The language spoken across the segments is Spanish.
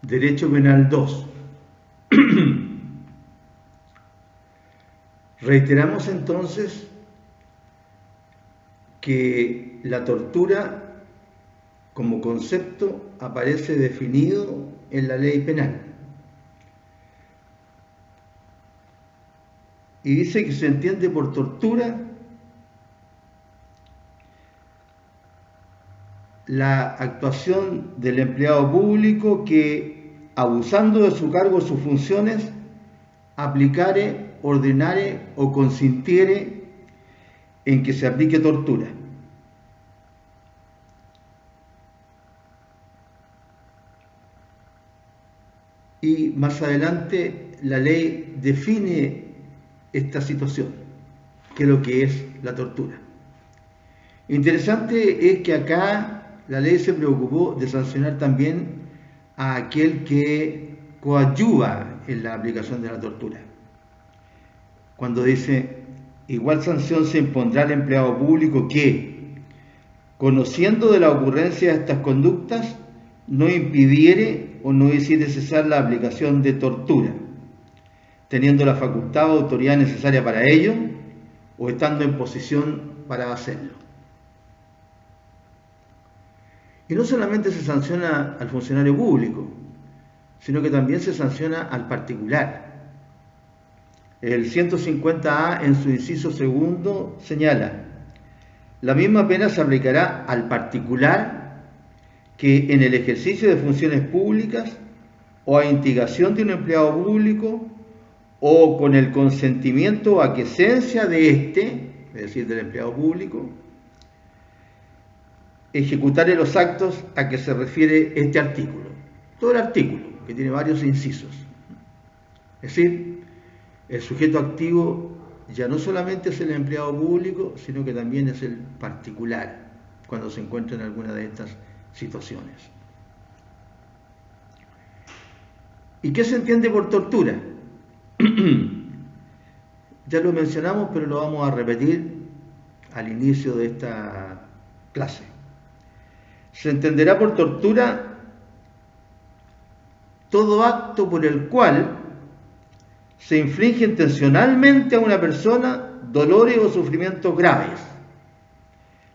Derecho Penal 2. Reiteramos entonces que la tortura como concepto aparece definido en la ley penal. Y dice que se entiende por tortura la actuación del empleado público que, abusando de su cargo o sus funciones, aplicare, ordenare o consintiere en que se aplique tortura. Y más adelante la ley define esta situación, que es lo que es la tortura. Interesante es que acá la ley se preocupó de sancionar también a aquel que coadyuva en la aplicación de la tortura. Cuando dice, igual sanción se impondrá al empleado público que, conociendo de la ocurrencia de estas conductas, no impidiere o no hiciere cesar la aplicación de tortura, teniendo la facultad o autoridad necesaria para ello, o estando en posición para hacerlo. Y no solamente se sanciona al funcionario público, sino que también se sanciona al particular. El 150A en su inciso segundo señala, la misma pena se aplicará al particular que en el ejercicio de funciones públicas o a instigación de un empleado público o con el consentimiento o aquiescencia de éste, es decir, del empleado público, ejecutaré los actos a que se refiere este artículo. Todo el artículo, que tiene varios incisos. Es decir, el sujeto activo ya no solamente es el empleado público, sino que también es el particular, cuando se encuentra en alguna de estas situaciones. ¿Y qué se entiende por tortura? Ya lo mencionamos, pero lo vamos a repetir al inicio de esta clase. Se entenderá por tortura todo acto por el cual se inflige intencionalmente a una persona dolores o sufrimientos graves,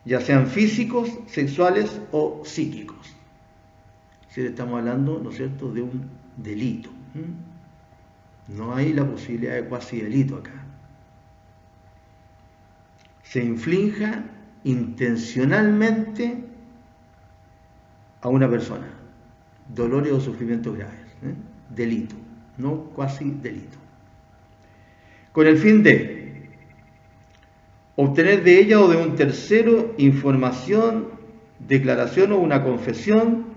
ya sean físicos, sexuales o psíquicos. Si estamos hablando, ¿no es cierto?, de un delito. No hay la posibilidad de cuasi delito acá. Se inflinja intencionalmente a una persona dolores o sufrimientos graves. Delito, no cuasi delito. Con el fin de obtener de ella o de un tercero información, declaración o una confesión,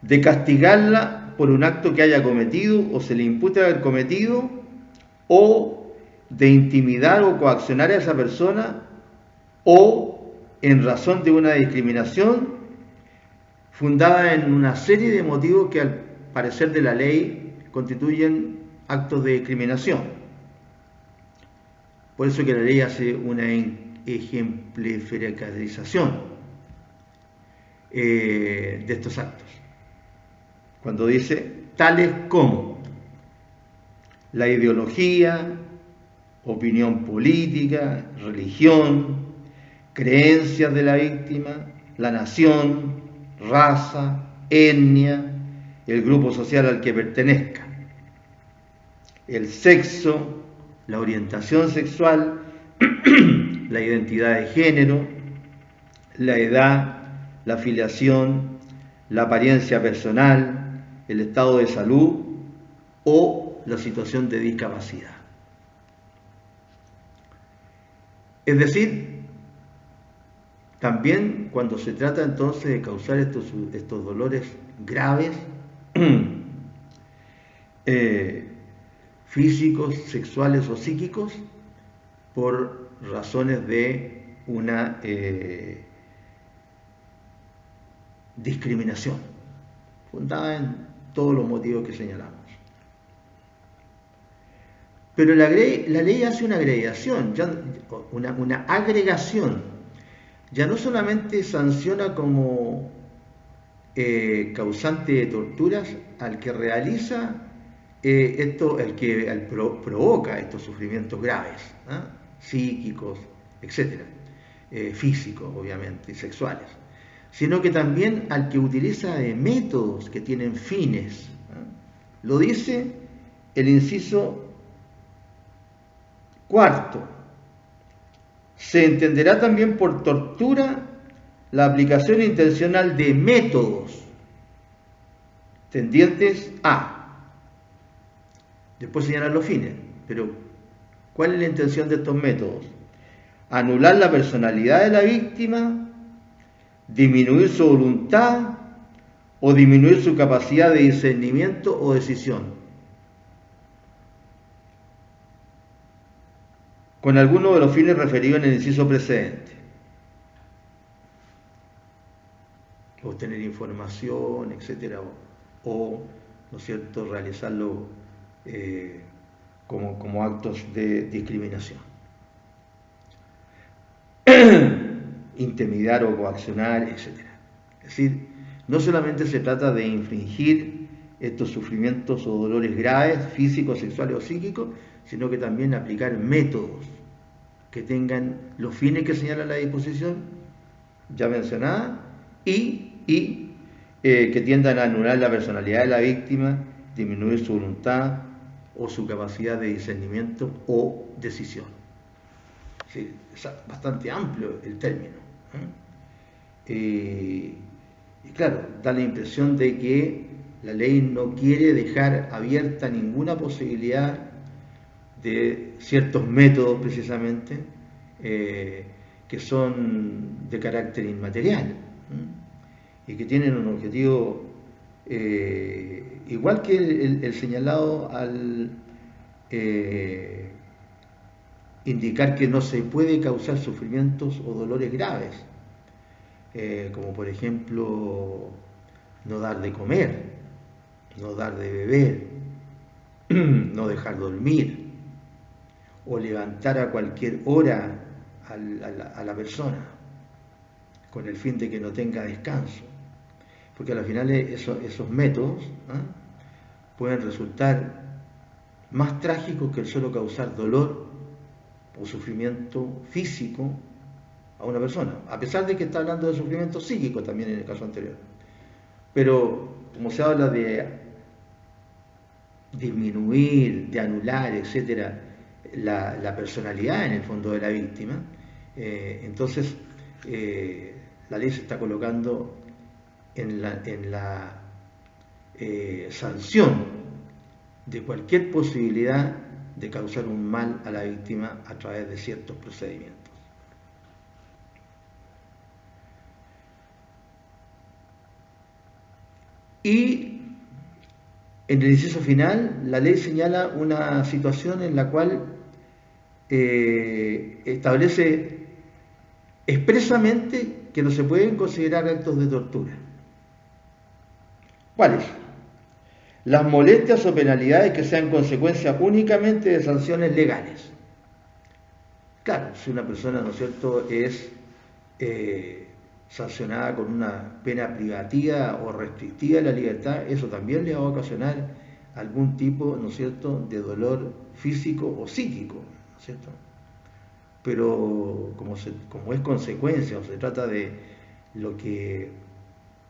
de castigarla por un acto que haya cometido o se le impute haber cometido, o de intimidar o coaccionar a esa persona, o en razón de una discriminación fundada en una serie de motivos que al parecer de la ley constituyen actos de discriminación. Por eso que la ley hace una ejemplificación de estos actos. Cuando dice tales como la ideología, opinión política, religión, creencias de la víctima, la nación, raza, etnia, el grupo social al que pertenezca, el sexo, la orientación sexual, la identidad de género, la edad, la filiación, la apariencia personal, el estado de salud o la situación de discapacidad. Es decir, también cuando se trata entonces de causar estos dolores graves, físicos, sexuales o psíquicos, por razones de una discriminación, fundada en todos los motivos que señalamos. Pero la ley hace una agregación, una agregación. Ya no solamente sanciona como causante de torturas al que realiza provoca estos sufrimientos graves, ¿ah? Psíquicos, etcétera, físicos, obviamente, y sexuales, sino que también al que utiliza métodos que tienen fines. ¿Ah? Lo dice el inciso cuarto. Se entenderá también por tortura la aplicación intencional de métodos tendientes a. Después señalan los fines, pero ¿cuál es la intención de estos métodos? Anular la personalidad de la víctima, disminuir su voluntad o disminuir su capacidad de discernimiento o decisión. Con alguno de los fines referidos en el inciso precedente. Obtener información, etcétera, o ¿no es cierto?, realizarlo como actos de discriminación. Intimidar o coaccionar, etcétera. Es decir, no solamente se trata de infligir estos sufrimientos o dolores graves, físicos, sexuales o psíquicos, sino que también aplicar métodos que tengan los fines que señala la disposición ya mencionada y que tiendan a anular la personalidad de la víctima, disminuir su voluntad o su capacidad de discernimiento o decisión. Sí, es bastante amplio el término. Y claro, da la impresión de que la ley no quiere dejar abierta ninguna posibilidad de ciertos métodos precisamente que son de carácter inmaterial y que tienen un objetivo igual que el señalado al indicar que no se puede causar sufrimientos o dolores graves, como por ejemplo no dar de comer, no dar de beber, no dejar dormir o levantar a cualquier hora a la persona con el fin de que no tenga descanso, porque al final esos métodos pueden resultar más trágicos que el solo causar dolor o sufrimiento físico a una persona, a pesar de que está hablando de sufrimiento psíquico también en el caso anterior. Pero como se habla de disminuir, de anular, etcétera, la personalidad en el fondo de la víctima, entonces la ley se está colocando en la sanción de cualquier posibilidad de causar un mal a la víctima a través de ciertos procedimientos. Y en el inciso final, la ley señala una situación en la cual establece expresamente que no se pueden considerar actos de tortura. ¿Cuáles? Las molestias o penalidades que sean consecuencia únicamente de sanciones legales. Claro, si una persona, ¿no es cierto?, es sancionada con una pena privativa o restrictiva de la libertad, eso también le va a ocasionar algún tipo, ¿no es cierto?, de dolor físico o psíquico, ¿no es cierto? Pero como es consecuencia o se trata de lo que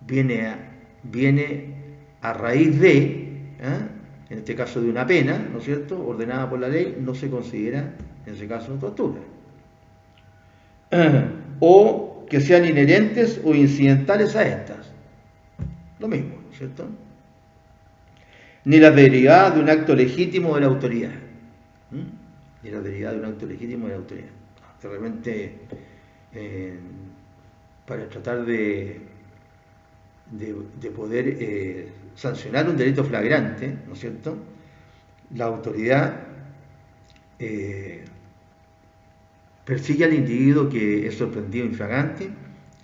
viene a raíz de, en este caso de una pena, ¿no es cierto?, ordenada por la ley, no se considera en ese caso tortura. O que sean inherentes o incidentales a estas. Lo mismo, ¿no es cierto? Ni las derivadas de un acto legítimo de la autoridad. Ni las derivadas de un acto legítimo de la autoridad. De repente, para tratar de poder sancionar un delito flagrante, ¿no es cierto?, la autoridad persigue al individuo que es sorprendido infragante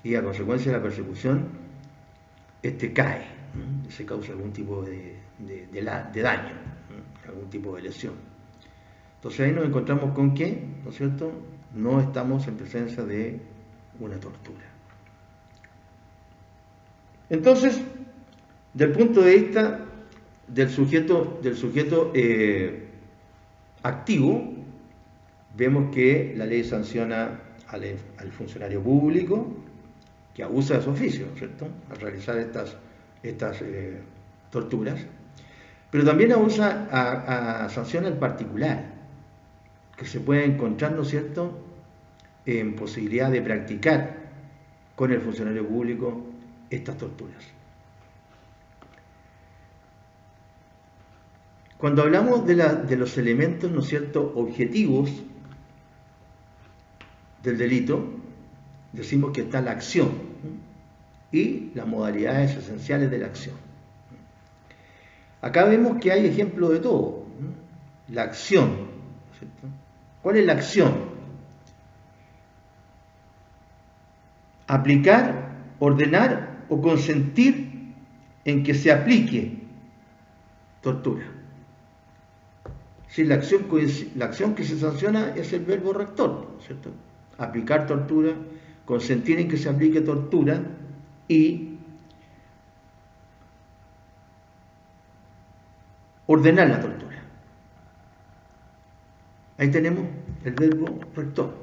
y a consecuencia de la persecución cae, se causa algún tipo de daño, algún tipo de lesión. Entonces ahí nos encontramos con que, ¿no es cierto?, no estamos en presencia de una tortura. Entonces, del punto de vista del sujeto activo, vemos que la ley sanciona al funcionario público que abusa de su oficio, ¿cierto?, al realizar estas torturas, pero también sanciona al particular, que se puede encontrar, ¿no es cierto?, en posibilidad de practicar con el funcionario público estas torturas. Cuando hablamos de los elementos, ¿no es cierto?, objetivos del delito, decimos que está la acción y las modalidades esenciales de la acción. Acá vemos que hay ejemplos de todo. La acción, ¿cierto? ¿Cuál es la acción? Aplicar, ordenar o consentir en que se aplique tortura. Si la acción que se sanciona es el verbo rector, ¿cierto? Aplicar tortura, consentir en que se aplique tortura y ordenar la tortura. Ahí tenemos el verbo rector.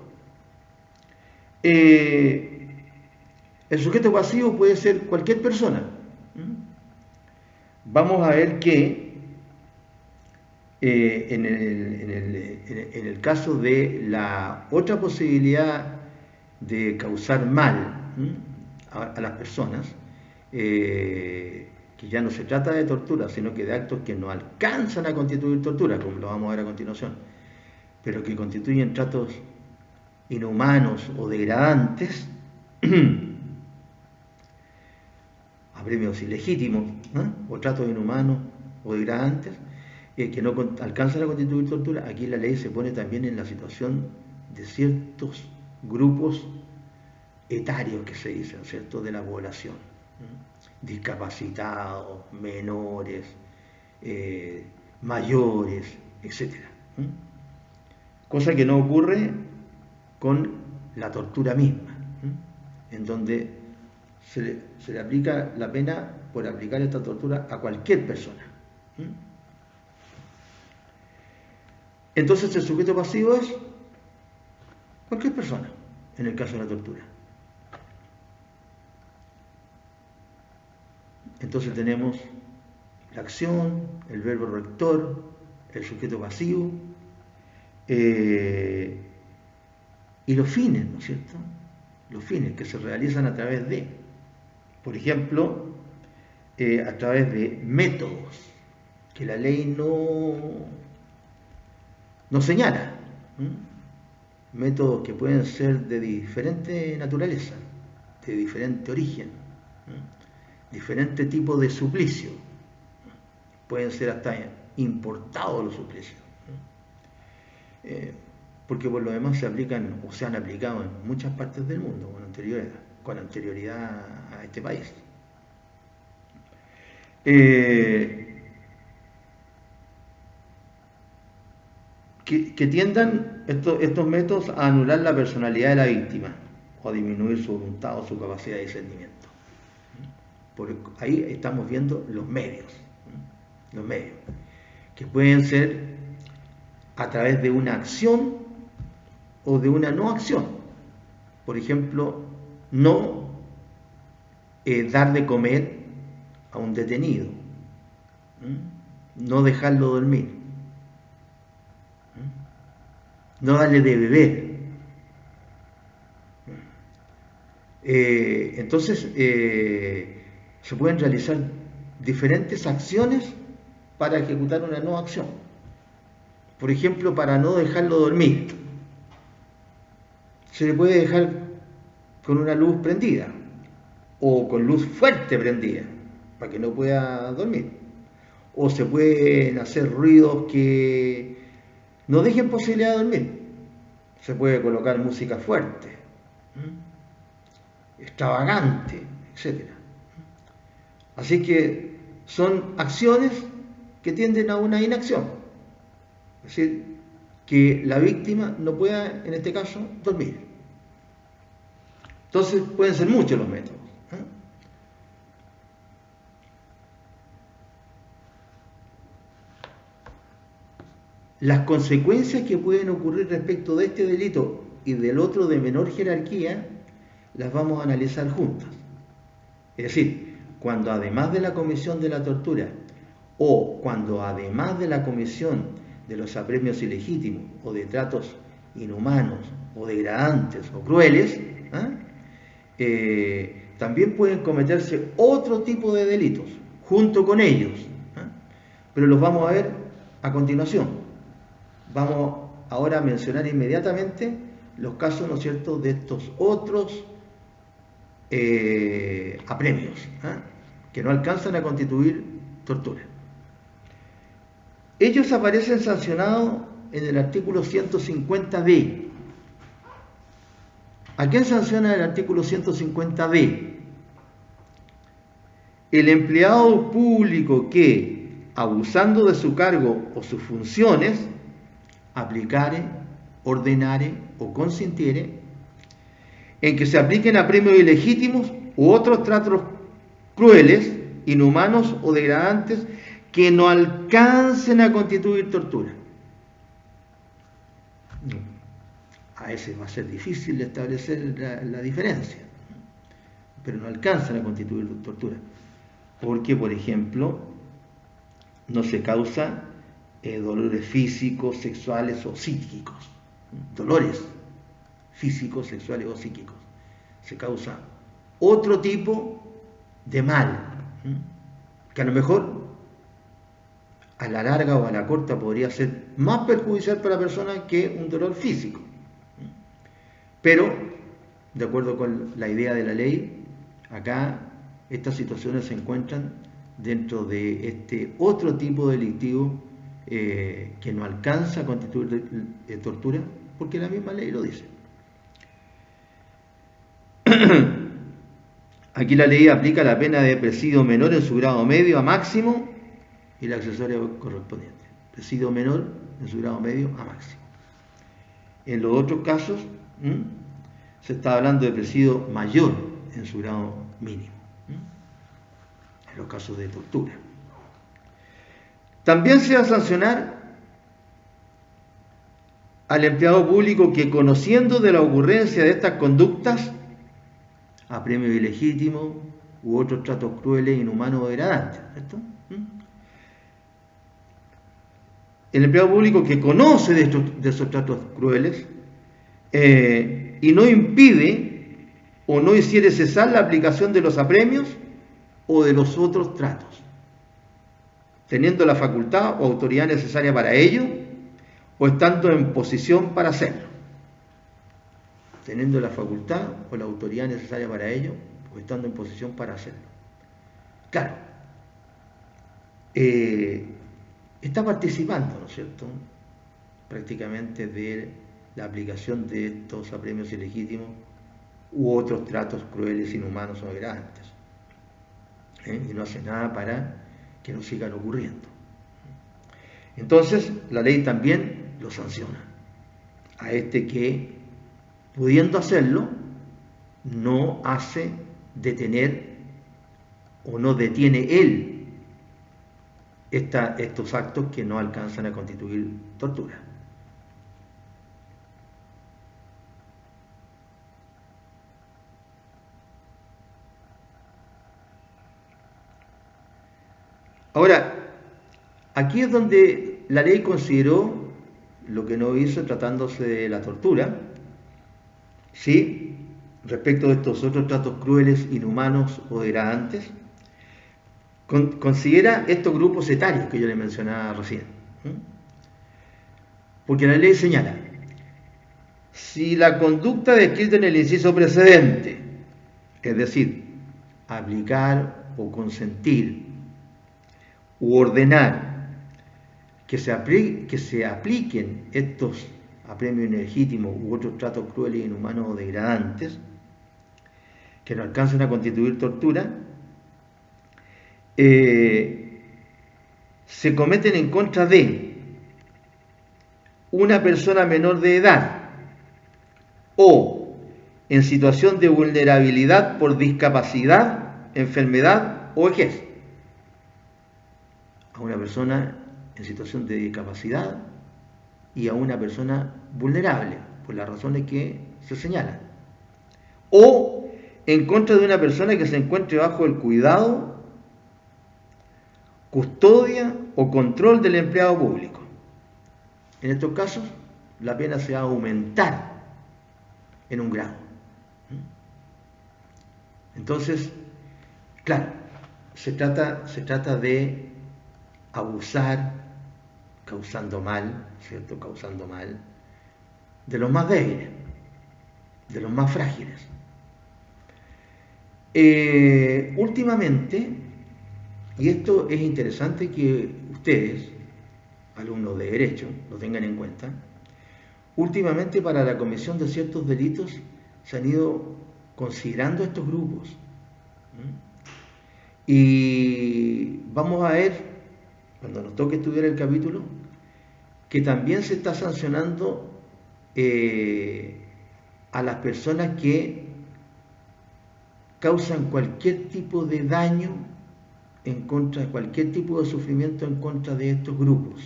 El sujeto pasivo puede ser cualquier persona. Vamos a ver que en el caso de la otra posibilidad de causar mal a las personas, que ya no se trata de tortura, sino que de actos que no alcanzan a constituir tortura, como lo vamos a ver a continuación, pero que constituyen tratos inhumanos o degradantes, apremios ilegítimos, o tratos inhumanos o degradantes, que no alcanzan a constituir tortura. Aquí la ley se pone también en la situación de ciertos grupos etarios que se dicen, ¿cierto?, de la población, discapacitados, menores, mayores, etc. Cosa que no ocurre con la tortura misma, en donde se le aplica la pena por aplicar esta tortura a cualquier persona. Entonces el sujeto pasivo es cualquier persona, en el caso de la tortura. Entonces tenemos la acción, el verbo rector, el sujeto pasivo, y los fines, ¿no es cierto? Los fines que se realizan a través de, por ejemplo, a través de métodos que la ley no señala. Métodos que pueden ser de diferente naturaleza, de diferente origen, diferente tipo de suplicio. Pueden ser hasta importados los suplicios. Porque por lo demás se aplican o se han aplicado en muchas partes del mundo con anterioridad a este país. Que tiendan estos métodos a anular la personalidad de la víctima o a disminuir su voluntad o su capacidad de discernimiento. Por ahí estamos viendo los medios, que pueden ser a través de una acción o de una no acción. Por ejemplo, no dar de comer a un detenido, no dejarlo dormir, no darle de beber. Entonces se pueden realizar diferentes acciones para ejecutar una no acción. Por ejemplo, para no dejarlo dormir, se le puede dejar con una luz prendida o con luz fuerte prendida para que no pueda dormir. O se pueden hacer ruidos que no dejen posibilidad de dormir. Se puede colocar música fuerte, extravagante, etc. Así que son acciones que tienden a una inacción. Es decir, que la víctima no pueda, en este caso, dormir. Entonces pueden ser muchos los métodos. las consecuencias que pueden ocurrir respecto de este delito y del otro de menor jerarquía, las vamos a analizar juntas. Es decir, cuando además de la comisión de la tortura o cuando además de la comisión de los apremios ilegítimos o de tratos inhumanos o degradantes o crueles, también pueden cometerse otro tipo de delitos junto con ellos, pero los vamos a ver a continuación. Vamos ahora a mencionar inmediatamente los casos, ¿no es cierto?, de estos otros apremios que no alcanzan a constituir tortura. Ellos aparecen sancionados en el artículo 150b. ¿A quién sanciona el artículo 150b? El empleado público que, abusando de su cargo o sus funciones, aplicare, ordenare o consintiere en que se apliquen apremios ilegítimos u otros tratos crueles, inhumanos o degradantes que no alcancen a constituir tortura. A ese va a ser difícil establecer la diferencia, pero no alcanzan a constituir tortura. Porque, por ejemplo, no se causa dolores físicos, sexuales o psíquicos. Dolores físicos, sexuales o psíquicos. Se causa otro tipo de mal, que a lo mejor a la larga o a la corta podría ser más perjudicial para la persona que un dolor físico. Pero, de acuerdo con la idea de la ley, acá estas situaciones se encuentran dentro de este otro tipo delictivo que no alcanza a constituir tortura, porque la misma ley lo dice. Aquí la ley aplica la pena de presidio menor en su grado medio a máximo y la accesoria correspondiente. Presidio menor en su grado medio a máximo. En los otros casos se está hablando de presidio mayor en su grado mínimo, en los casos de tortura. También se va a sancionar al empleado público que, conociendo de la ocurrencia de estas conductas, apremios ilegítimos u otros tratos crueles, inhumanos o degradantes, ¿cierto? El empleado público que conoce de esos tratos crueles y no impide o no hiciere cesar la aplicación de los apremios o de los otros tratos, teniendo la facultad o autoridad necesaria para ello o estando en posición para hacerlo. Teniendo la facultad o la autoridad necesaria para ello o estando en posición para hacerlo. Claro, está participando, ¿no es cierto?, prácticamente de la aplicación de estos apremios ilegítimos u otros tratos crueles, inhumanos o degradantes. Y no hace nada para que no sigan ocurriendo. Entonces, la ley también lo sanciona a este que, pudiendo hacerlo, no hace detener o no detiene él estos actos que no alcanzan a constituir tortura. Ahora, aquí es donde la ley consideró lo que no hizo tratándose de la tortura, ¿sí?, respecto de estos otros tratos crueles, inhumanos o degradantes. Considera estos grupos etarios que yo le mencionaba recién. Porque la ley señala, si la conducta descrita en el inciso precedente, es decir, aplicar o consentir u ordenar que se apliquen estos apremios ilegítimos u otros tratos crueles, inhumanos o degradantes que no alcancen a constituir tortura, se cometen en contra de una persona menor de edad o en situación de vulnerabilidad por discapacidad, enfermedad o vejez. A una persona en situación de discapacidad, y a una persona vulnerable, por las razones que se señalan. O en contra de una persona que se encuentre bajo el cuidado, custodia o control del empleado público. En estos casos, la pena se va a aumentar en un grado. Entonces, claro, se trata de abusar, causando mal, ¿cierto? Causando mal de los más débiles, de los más frágiles. Últimamente, y esto es interesante que ustedes, alumnos de Derecho, lo tengan en cuenta, últimamente para la comisión de ciertos delitos se han ido considerando estos grupos. Y vamos a ver, cuando nos toque estudiar el capítulo, que también se está sancionando a las personas que causan cualquier tipo de daño en contra de cualquier tipo de sufrimiento en contra de estos grupos.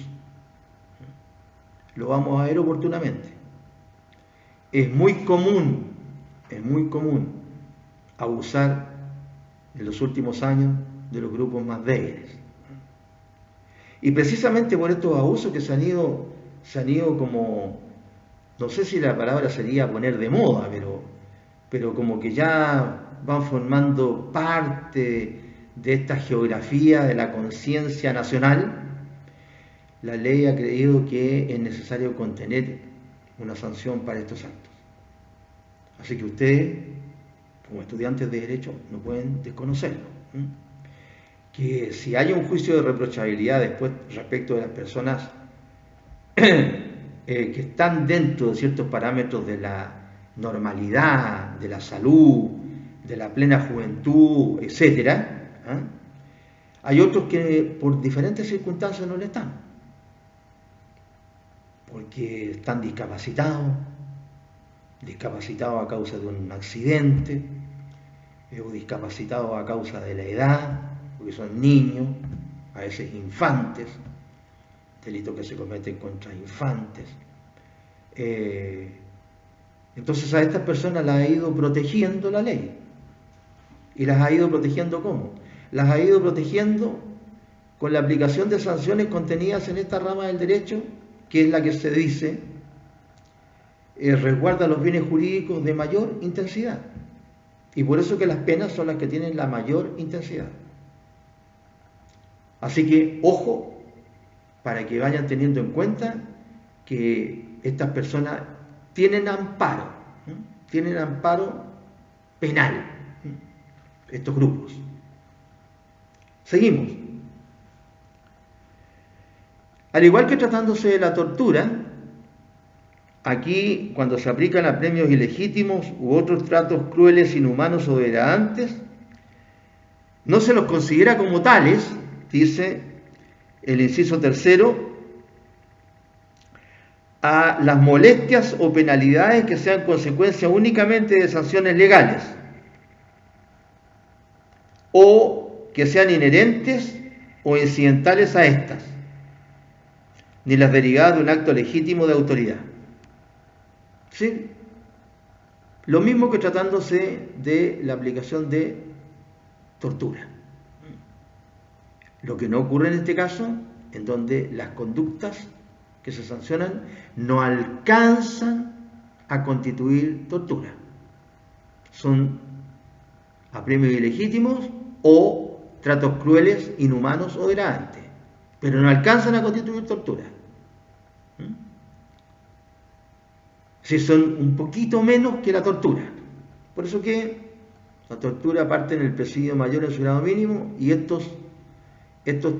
Lo vamos a ver oportunamente. Es muy común abusar en los últimos años de los grupos más débiles. Y precisamente por estos abusos que se han ido como, no sé si la palabra sería poner de moda, pero como que ya van formando parte de esta geografía de la conciencia nacional, la ley ha creído que es necesario contener una sanción para estos actos. Así que ustedes, como estudiantes de Derecho, no pueden desconocerlo. Que si hay un juicio de reprochabilidad después respecto de las personas que están dentro de ciertos parámetros de la normalidad, de la salud, de la plena juventud, etcétera, hay otros que por diferentes circunstancias no le están, porque están discapacitados a causa de un accidente, o discapacitados a causa de la edad, porque son niños, a veces infantes, delitos que se cometen contra infantes. Entonces a estas personas las ha ido protegiendo la ley. ¿Y las ha ido protegiendo cómo? Las ha ido protegiendo con la aplicación de sanciones contenidas en esta rama del derecho, que es la que se dice resguarda los bienes jurídicos de mayor intensidad. Y por eso que las penas son las que tienen la mayor intensidad. Así que, ojo, para que vayan teniendo en cuenta que estas personas tienen amparo penal, estos grupos. Seguimos. Al igual que tratándose de la tortura, aquí cuando se aplican a premios ilegítimos u otros tratos crueles, inhumanos o degradantes, no se los considera como tales, dice el inciso tercero, a las molestias o penalidades que sean consecuencia únicamente de sanciones legales o que sean inherentes o incidentales a estas, ni las derivadas de un acto legítimo de autoridad. ¿Sí? Lo mismo que tratándose de la aplicación de tortura. Lo que no ocurre en este caso, en donde las conductas que se sancionan no alcanzan a constituir tortura. Son apremios ilegítimos o tratos crueles, inhumanos o degradantes, pero no alcanzan a constituir tortura. Si son un poquito menos que la tortura. Por eso que la tortura parte en el presidio mayor en su grado mínimo, y estos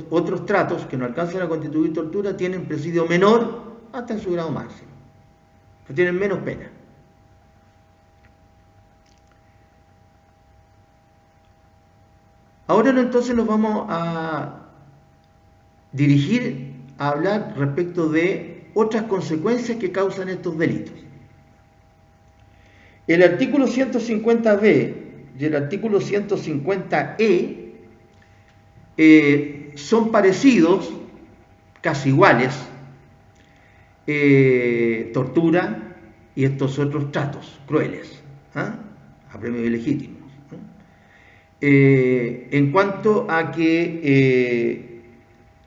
otros tratos que no alcanzan a constituir tortura tienen presidio menor hasta en su grado máximo, que tienen menos pena. Ahora entonces nos vamos a dirigir a hablar respecto de otras consecuencias que causan estos delitos. El artículo 150b y el artículo 150e son parecidos, casi iguales, tortura y estos otros tratos crueles, apremios ilegítimos. En cuanto a que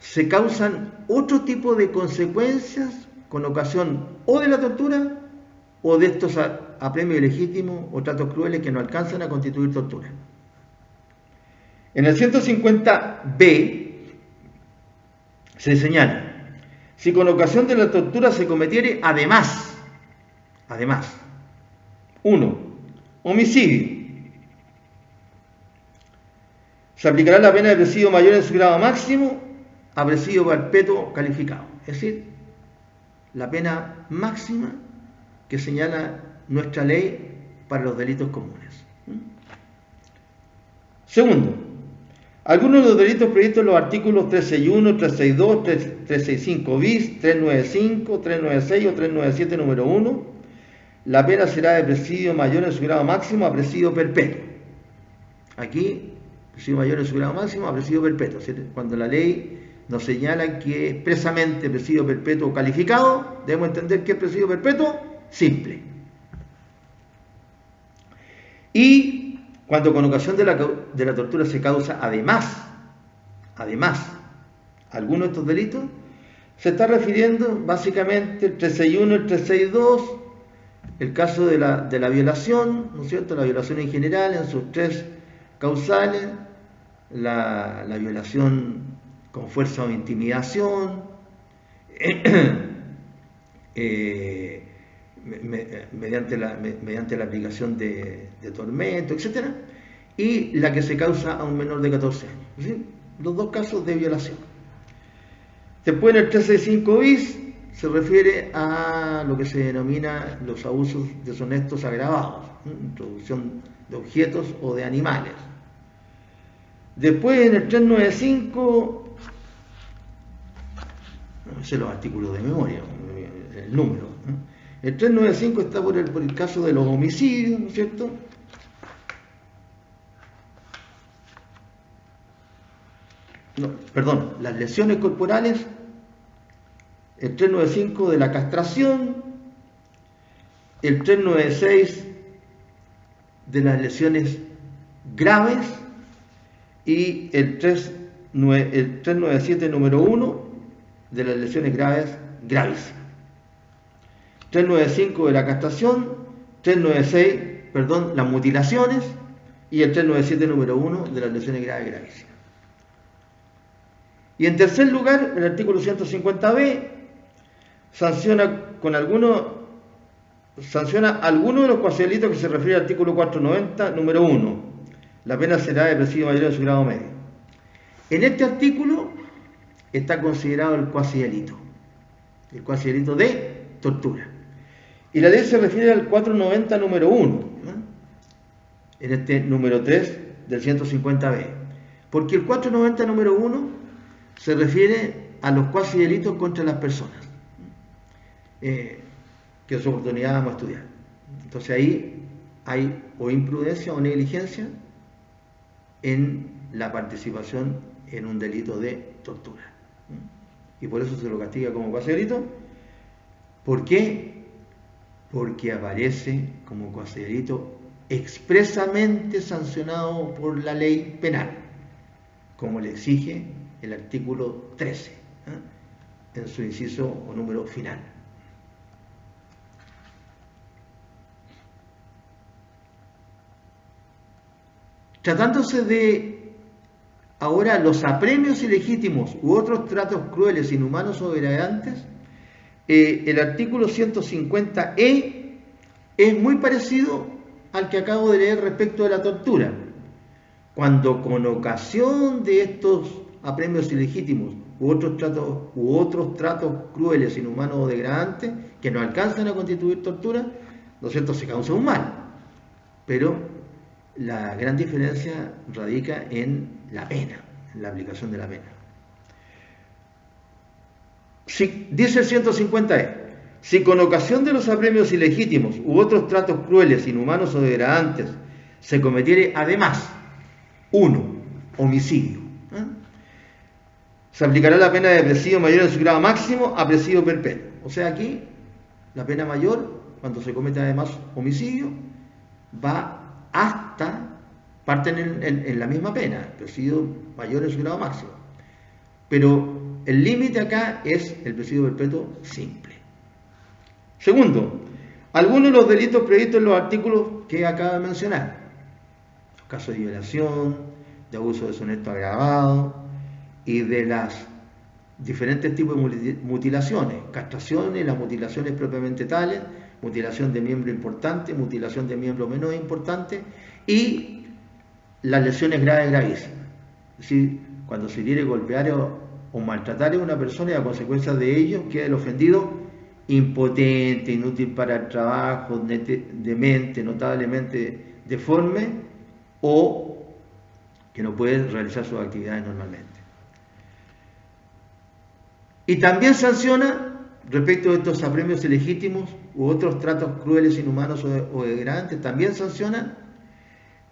se causan otro tipo de consecuencias con ocasión o de la tortura o de estos apremios ilegítimos o tratos crueles que no alcanzan a constituir tortura. En el 150b se señala: si con ocasión de la tortura se cometiere además, 1. Homicidio. Se aplicará la pena de presidio mayor en su grado máximo a presidio perpetuo calificado. Es decir, la pena máxima que señala nuestra ley para los delitos comunes. Segundo, algunos de los delitos previstos en los artículos 361, 362, 365 bis, 395, 396 o 397 número 1, la pena será de presidio mayor en su grado máximo a presidio perpetuo. Aquí, presidio mayor en su grado máximo a presidio perpetuo. Cuando la ley nos señala que expresamente presidio perpetuo calificado, debemos entender que es presidio perpetuo simple. Y cuando con ocasión de la tortura se causa además, alguno de estos delitos, se está refiriendo básicamente el 361, el 362, el caso de la violación, ¿no es cierto? La violación en general, en sus tres causales, la violación con fuerza o intimidación, mediante la aplicación de tormento, etc. Y la que se causa a un menor de 14 años. ¿Sí? Los dos casos de violación. Después en el 365 bis se refiere a lo que se denomina los abusos deshonestos agravados, introducción de objetos o de animales. Después en el 395, no sé los artículos de memoria, el número. El 395 está por el caso de los homicidios, ¿no es cierto? No, perdón, las lesiones corporales. El 395 de la castración. El 396 de las lesiones graves. Y el 397 número 1 de las lesiones graves gravísimas. 395 de la castración, 396, perdón, las mutilaciones, y el 397 número 1 de las lesiones graves gravísimas. Y en tercer lugar, el artículo 150b sanciona alguno de los cuasi delitos que se refiere al artículo 490 número 1. La pena será de presidio mayor en su grado medio. En este artículo está considerado el cuasi delito de tortura. Y la ley se refiere al 490 número 1, en este número 3 del 150b. Porque el 490 número 1 se refiere a los cuasi delitos contra las personas, que en su oportunidad vamos a estudiar. Entonces ahí hay o imprudencia o negligencia en la participación en un delito de tortura. Y por eso se lo castiga como cuasi delito. ¿Por qué? Porque aparece como cuasi delito expresamente sancionado por la ley penal, como le exige el artículo 13, en su inciso o número final. Tratándose de ahora los apremios ilegítimos u otros tratos crueles, inhumanos o degradantes, el artículo 150e es muy parecido al que acabo de leer respecto de la tortura. Cuando con ocasión de estos apremios ilegítimos u otros tratos crueles, inhumanos o degradantes que no alcanzan a constituir tortura, ¿no es cierto?, se causa un mal. Pero la gran diferencia radica en la pena, en la aplicación de la pena. Dice el 150e: si con ocasión de los apremios ilegítimos u otros tratos crueles, inhumanos o degradantes se cometiere además 1. Homicidio. Se aplicará la pena de presidio mayor en su grado máximo a presidio perpetuo. O sea, aquí la pena mayor, cuando se comete además homicidio, va hasta, parten en la misma pena, presidio mayor en su grado máximo. Pero el límite acá es el presidio perpetuo simple. Segundo, algunos de los delitos previstos en los artículos que acabo de mencionar. Casos de violación, de abuso deshonesto agravado y de las diferentes tipos de mutilaciones, castraciones, las mutilaciones propiamente tales, mutilación de miembro importante, mutilación de miembro menos importante y las lesiones graves gravísimas. Es decir, cuando se quiere golpear o maltratar a una persona y a consecuencia de ello queda el ofendido impotente, inútil para el trabajo, demente, notablemente deforme o que no puede realizar sus actividades normalmente. Y también sanciona, respecto de estos apremios ilegítimos u otros tratos crueles, inhumanos o degradantes, también sanciona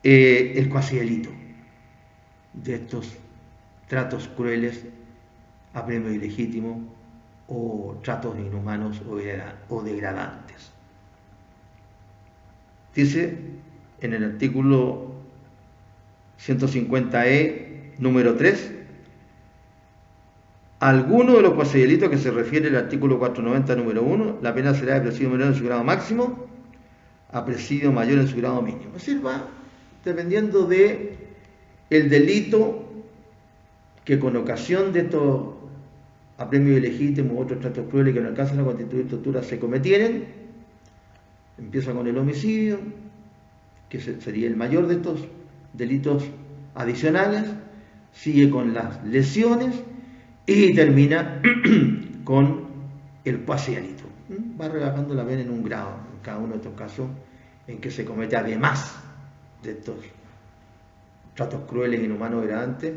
el cuasidelito de estos tratos crueles, apremios ilegítimos o tratos inhumanos o degradantes. Dice en el artículo 150E, número 3, alguno de los cuasidelitos que se refiere al artículo 490, número 1, la pena será de presidio menor en su grado máximo a presidio mayor en su grado mínimo. Es decir, va dependiendo de el delito que con ocasión de estos apremios ilegítimos u otros tratos crueles que no alcanzan a constituir tortura se cometieren. Empieza con el homicidio, que sería el mayor de estos delitos adicionales, sigue con las lesiones y termina con el cuasidelito. Va rebajando la pena en un grado en cada uno de estos casos en que se comete, además de estos tratos crueles, inhumanos, degradantes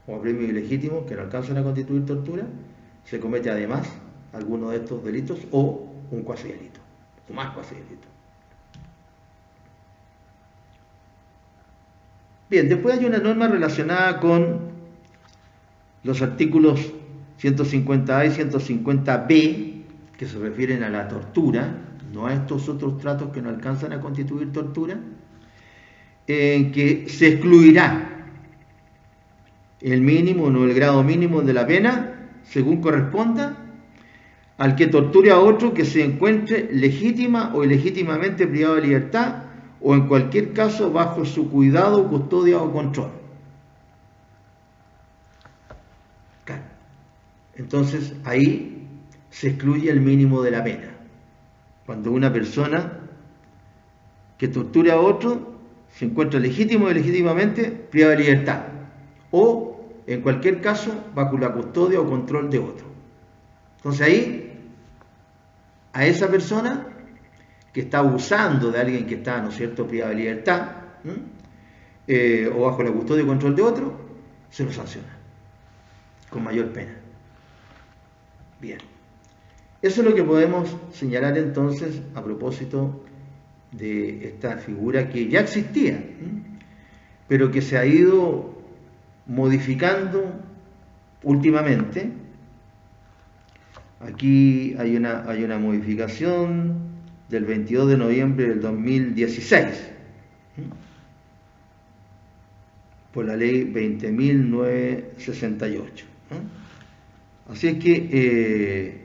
o apremios ilegítimos que no alcanzan a constituir tortura, se comete además alguno de estos delitos o un cuasidelito o más cuasidelito. Bien, después hay una norma relacionada con los artículos 150A y 150B, que se refieren a la tortura, no a estos otros tratos que no alcanzan a constituir tortura, en que se excluirá el mínimo, no el grado mínimo de la pena, según corresponda, al que torture a otro que se encuentre legítima o ilegítimamente privado de libertad o en cualquier caso bajo su cuidado, custodia o control. Claro. Entonces ahí se excluye el mínimo de la pena. Cuando una persona que torture a otro se encuentra legítimo o ilegítimamente privado de libertad o en cualquier caso bajo la custodia o control de otro. Entonces ahí, a esa persona que está abusando de alguien que está, ¿no es cierto?, privado de libertad, o bajo la custodia o control de otro, se lo sanciona con mayor pena. Bien. Eso es lo que podemos señalar entonces a propósito de esta figura que ya existía, pero que se ha ido modificando últimamente. Aquí hay una modificación del 22 de noviembre del 2016 por la ley 20.968. Así es que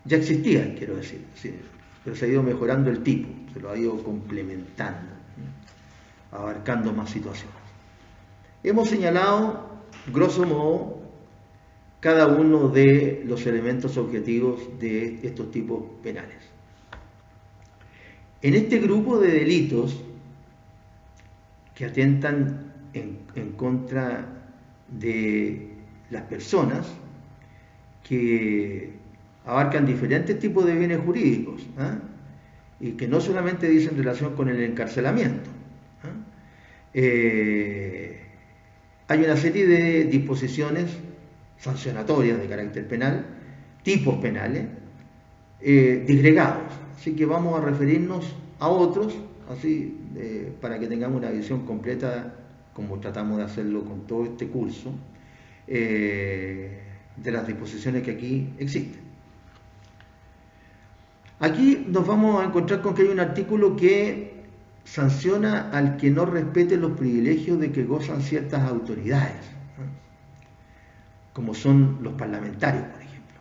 ya existía, quiero decir, ¿sí? Pero se ha ido mejorando el tipo, se lo ha ido complementando, abarcando más situaciones. Hemos señalado, grosso modo, cada uno de los elementos objetivos de estos tipos penales. En este grupo de delitos que atentan en contra de las personas, que abarcan diferentes tipos de bienes jurídicos, y que no solamente dicen relación con el encarcelamiento, hay una serie de disposiciones sancionatorias de carácter penal, tipos penales, disgregados. Así que vamos a referirnos a otros, así para que tengamos una visión completa, como tratamos de hacerlo con todo este curso, de las disposiciones que aquí existen. Aquí nos vamos a encontrar con que hay un artículo que sanciona al que no respete los privilegios de que gozan ciertas autoridades, como son los parlamentarios, por ejemplo,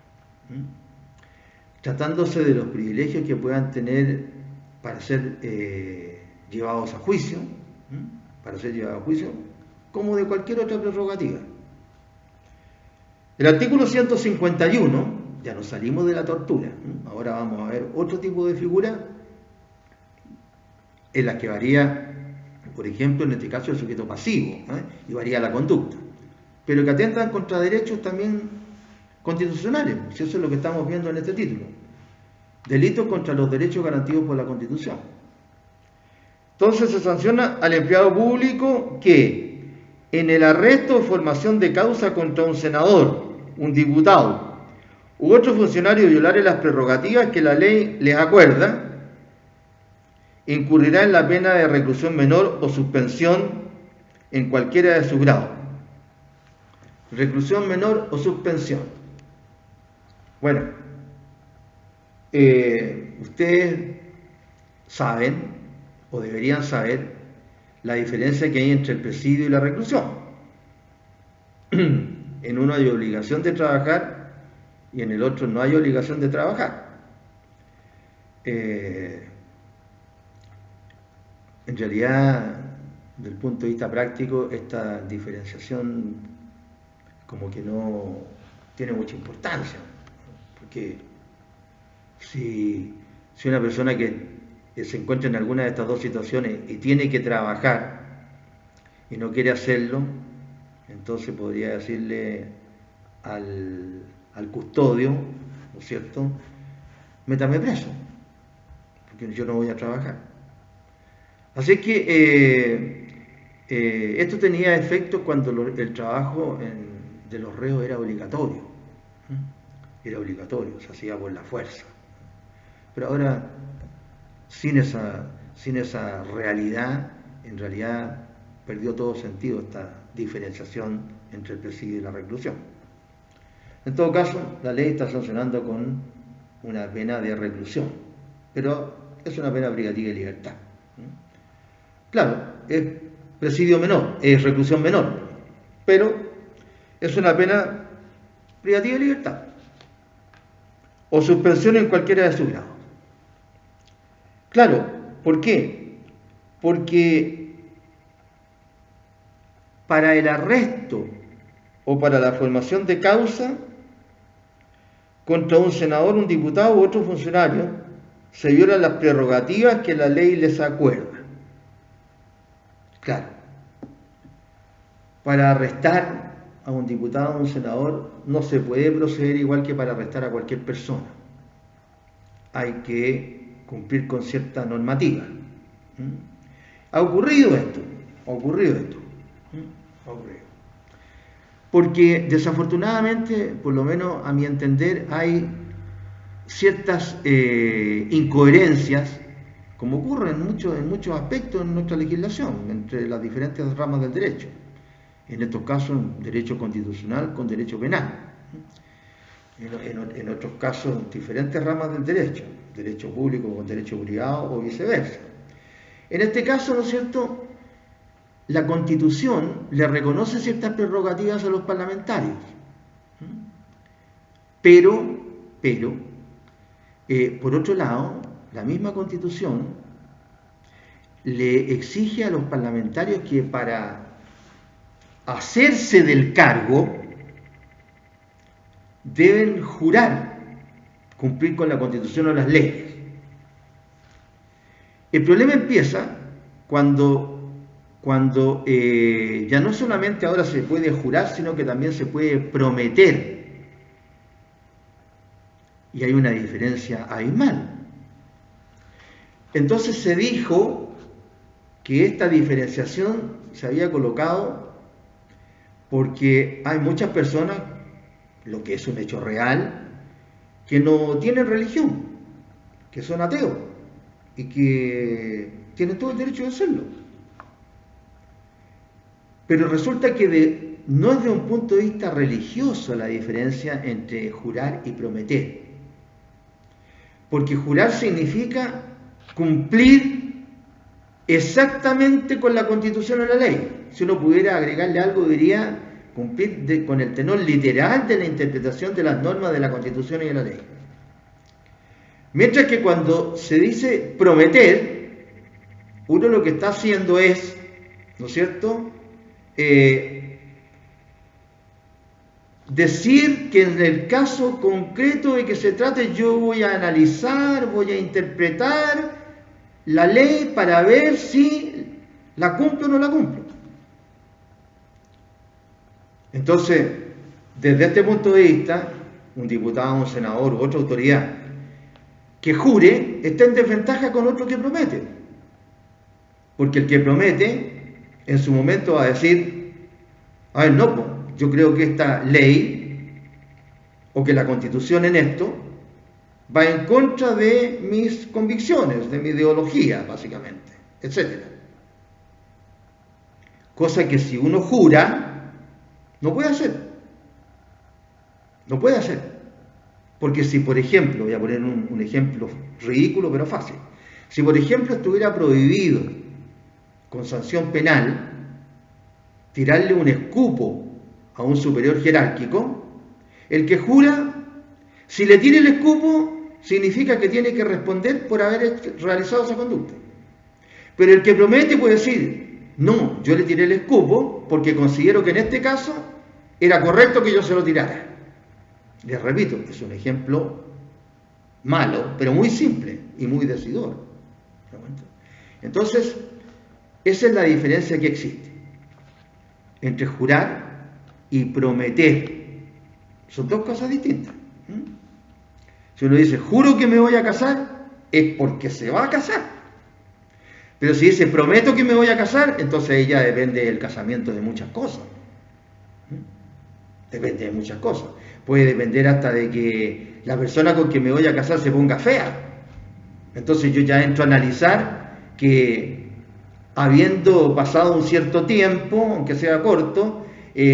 tratándose de los privilegios que puedan tener para ser llevados a juicio, como de cualquier otra prerrogativa. El artículo 151, ya nos salimos de la tortura, ahora vamos a ver otro tipo de figura en la que varía, por ejemplo, en este caso el sujeto pasivo, y varía la conducta, pero que atentan contra derechos también constitucionales, si eso es lo que estamos viendo en este título. Delitos contra los derechos garantidos por la Constitución. Entonces se sanciona al empleado público que en el arresto o formación de causa contra un senador, un diputado u otro funcionario violare las prerrogativas que la ley les acuerda, incurrirá en la pena de reclusión menor o suspensión en cualquiera de sus grados. Reclusión menor o suspensión. Bueno, ustedes saben, o deberían saber, la diferencia que hay entre el presidio y la reclusión. En uno hay obligación de trabajar y en el otro no hay obligación de trabajar. En realidad, desde el punto de vista práctico, esta diferenciación como que no tiene mucha importancia, porque si una persona que se encuentra en alguna de estas dos situaciones y tiene que trabajar y no quiere hacerlo, entonces podría decirle al custodio, ¿no es cierto?, métame preso, porque yo no voy a trabajar. Así que esto tenía efecto cuando el trabajo de los reos era obligatorio. Era obligatorio, se hacía por la fuerza. Pero ahora, sin esa realidad, en realidad perdió todo sentido esta diferenciación entre el presidio y la reclusión. En todo caso, la ley está sancionando con una pena de reclusión, pero es una pena privativa de libertad. Claro, es presidio menor, es reclusión menor, pero es una pena privativa de libertad o suspensión en cualquiera de sus grados. Claro, ¿por qué? Porque para el arresto o para la formación de causa contra un senador, un diputado u otro funcionario, se violan las prerrogativas que la ley les acuerda. Claro, para arrestar a un diputado o a un senador no se puede proceder igual que para arrestar a cualquier persona. Hay que cumplir con cierta normativa. Ha ocurrido esto. Porque desafortunadamente, por lo menos a mi entender, hay ciertas incoherencias, como ocurre en muchos aspectos en nuestra legislación, entre las diferentes ramas del derecho. En estos casos, derecho constitucional con derecho penal. En otros casos, diferentes ramas del derecho público con derecho privado o viceversa. En este caso, ¿no es cierto?, la Constitución le reconoce ciertas prerrogativas a los parlamentarios, pero por otro lado, la misma Constitución le exige a los parlamentarios que para hacerse del cargo deben jurar cumplir con la Constitución o las leyes. El problema empieza cuando ya no solamente ahora se puede jurar, sino que también se puede prometer. Y hay una diferencia abismal. Entonces se dijo que esta diferenciación se había colocado porque hay muchas personas, lo que es un hecho real, que no tienen religión, que son ateos y que tienen todo el derecho de serlo. Pero resulta que no es de un punto de vista religioso la diferencia entre jurar y prometer. Porque jurar significa cumplir exactamente con la Constitución o la ley. Si uno pudiera agregarle algo, diría cumplir con el tenor literal de la interpretación de las normas de la Constitución y de la ley. Mientras que cuando se dice prometer, uno lo que está haciendo es, ¿no es cierto?, decir que en el caso concreto de que se trate, yo voy a analizar, voy a interpretar la ley para ver si la cumplo o no la cumplo. Entonces, desde este punto de vista, un diputado, un senador u otra autoridad que jure está en desventaja con otro que promete. Porque el que promete, en su momento va a decir, a ver, no, pues, yo creo que esta ley o que la Constitución en esto va en contra de mis convicciones, de mi ideología, básicamente, etc. Cosa que si uno jura, no puede hacer. No puede hacer. Porque si, por ejemplo, voy a poner un ejemplo ridículo pero fácil, si por ejemplo estuviera prohibido con sanción penal tirarle un escupo a un superior jerárquico, el que jura, si le tira el escupo, significa que tiene que responder por haber realizado esa conducta. Pero el que promete puede decir, no, yo le tiré el escupo porque considero que en este caso era correcto que yo se lo tirara. Les repito, es un ejemplo malo, pero muy simple y muy decidor. Entonces, esa es la diferencia que existe entre jurar y prometer. Son dos cosas distintas. Si uno dice, juro que me voy a casar, es porque se va a casar. Pero si dice, prometo que me voy a casar, entonces ahí ya depende del casamiento de muchas cosas. Depende de muchas cosas. Puede depender hasta de que la persona con quien me voy a casar se ponga fea. Entonces yo ya entro a analizar que habiendo pasado un cierto tiempo, aunque sea corto,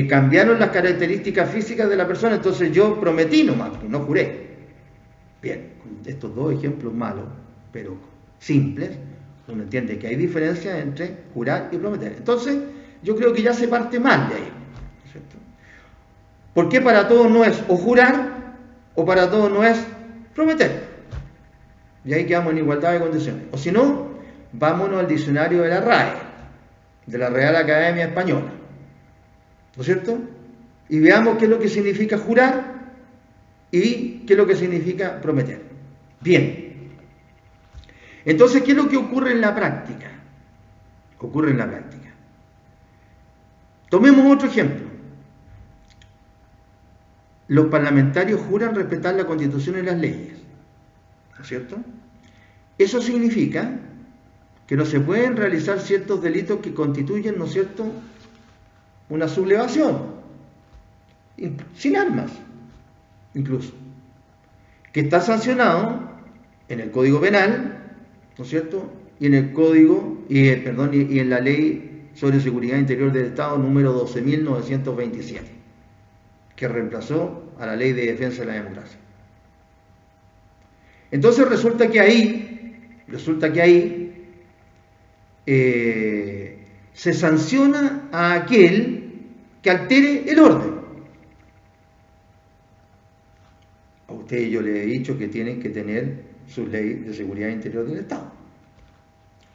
cambiaron las características físicas de la persona, entonces yo prometí nomás, no juré. Bien, con estos dos ejemplos malos, pero simples, uno entiende que hay diferencia entre jurar y prometer. Entonces, yo creo que ya se parte mal de ahí, ¿cierto? Porque para todos no es o jurar, o para todos no es prometer. Y ahí quedamos en igualdad de condiciones. O si no, vámonos al diccionario de la RAE, de la Real Academia Española, ¿no es cierto? Y veamos qué es lo que significa jurar y qué es lo que significa prometer. Bien. Entonces, ¿qué es lo que ocurre en la práctica? Ocurre en la práctica. Tomemos otro ejemplo. Los parlamentarios juran respetar la Constitución y las leyes, ¿no es cierto? Eso significa que no se pueden realizar ciertos delitos que constituyen, ¿no es cierto?, una sublevación, sin armas, incluso, que está sancionado en el Código Penal, ¿no es cierto?, y en el Código, y en la Ley sobre Seguridad Interior del Estado número 12.927, que reemplazó a la Ley de Defensa de la Democracia. Entonces resulta que ahí se sanciona a aquel que altere el orden. A ustedes yo les he dicho que tienen que tener su ley de seguridad interior del Estado.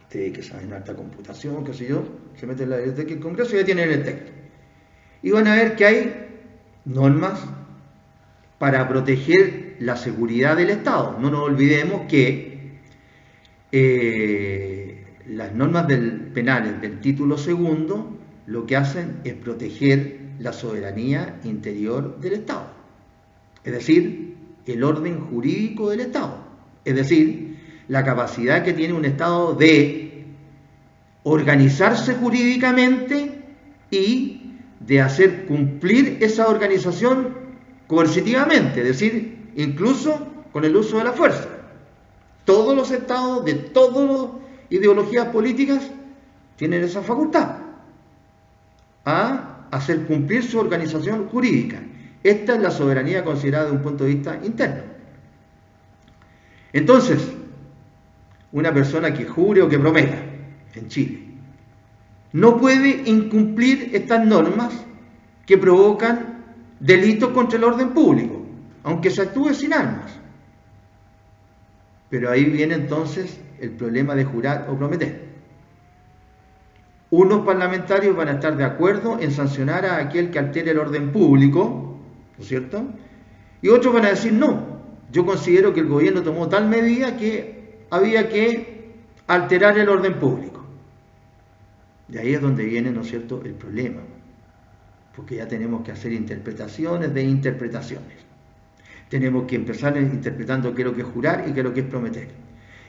Ustedes que saben harta computación, qué sé yo, se meten en la biblioteca del Congreso y ya tienen el texto. Y van a ver que hay normas para proteger la seguridad del Estado. No nos olvidemos que las normas penales del título segundo lo que hacen es proteger la soberanía interior del Estado, es decir, el orden jurídico del Estado, es decir, la capacidad que tiene un Estado de organizarse jurídicamente y de hacer cumplir esa organización coercitivamente, es decir, incluso con el uso de la fuerza. Todos los estados de todas las ideologías políticas tienen esa facultad. a hacer cumplir su organización jurídica. Esta es la soberanía considerada desde un punto de vista interno. Entonces, una persona que jure o que prometa en Chile no puede incumplir estas normas que provocan delitos contra el orden público, aunque se actúe sin armas. Pero ahí viene entonces el problema de jurar o prometer. Unos parlamentarios van a estar de acuerdo en sancionar a aquel que altere el orden público, ¿no es cierto? Y otros van a decir, no, yo considero que el gobierno tomó tal medida que había que alterar el orden público. Y ahí es donde viene, ¿no es cierto?, el problema, porque ya tenemos que hacer interpretaciones de interpretaciones. Tenemos que empezar interpretando qué es lo que es jurar y qué es lo que es prometer.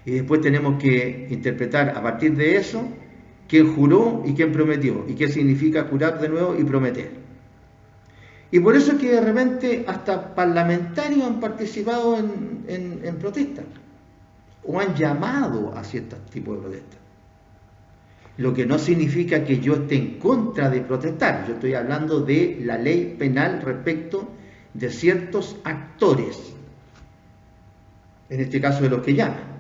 Y después tenemos que interpretar a partir de eso quién juró y quién prometió, y qué significa jurar de nuevo y prometer. Y por eso es que de repente hasta parlamentarios han participado en protestas, o han llamado a ciertos tipos de protestas. Lo que no significa que yo esté en contra de protestar. Yo estoy hablando de la ley penal respecto de ciertos actores, en este caso de los que llaman.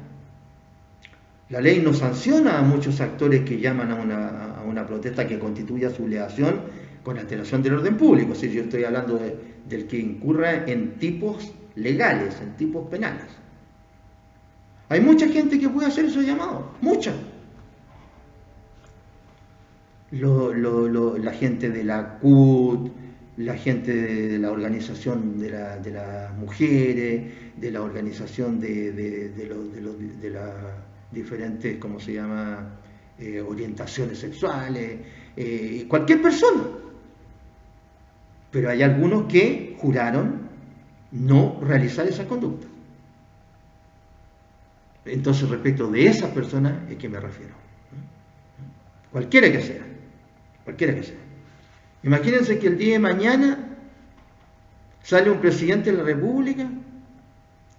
La ley no sanciona a muchos actores que llaman a una protesta que constituya sublevación con alteración del orden público. Si yo estoy hablando del que incurra en tipos legales, en tipos penales. Hay mucha gente que puede hacer esos llamados, mucha. La gente de la CUT, la gente de la organización de las mujeres, de la organización de las diferentes, ¿cómo se llama?, orientaciones sexuales, cualquier persona. Pero hay algunos que juraron no realizar esa conducta. Entonces, respecto de esas personas es que me refiero. Cualquiera que sea. Cualquiera que sea. Imagínense que el día de mañana sale un presidente de la República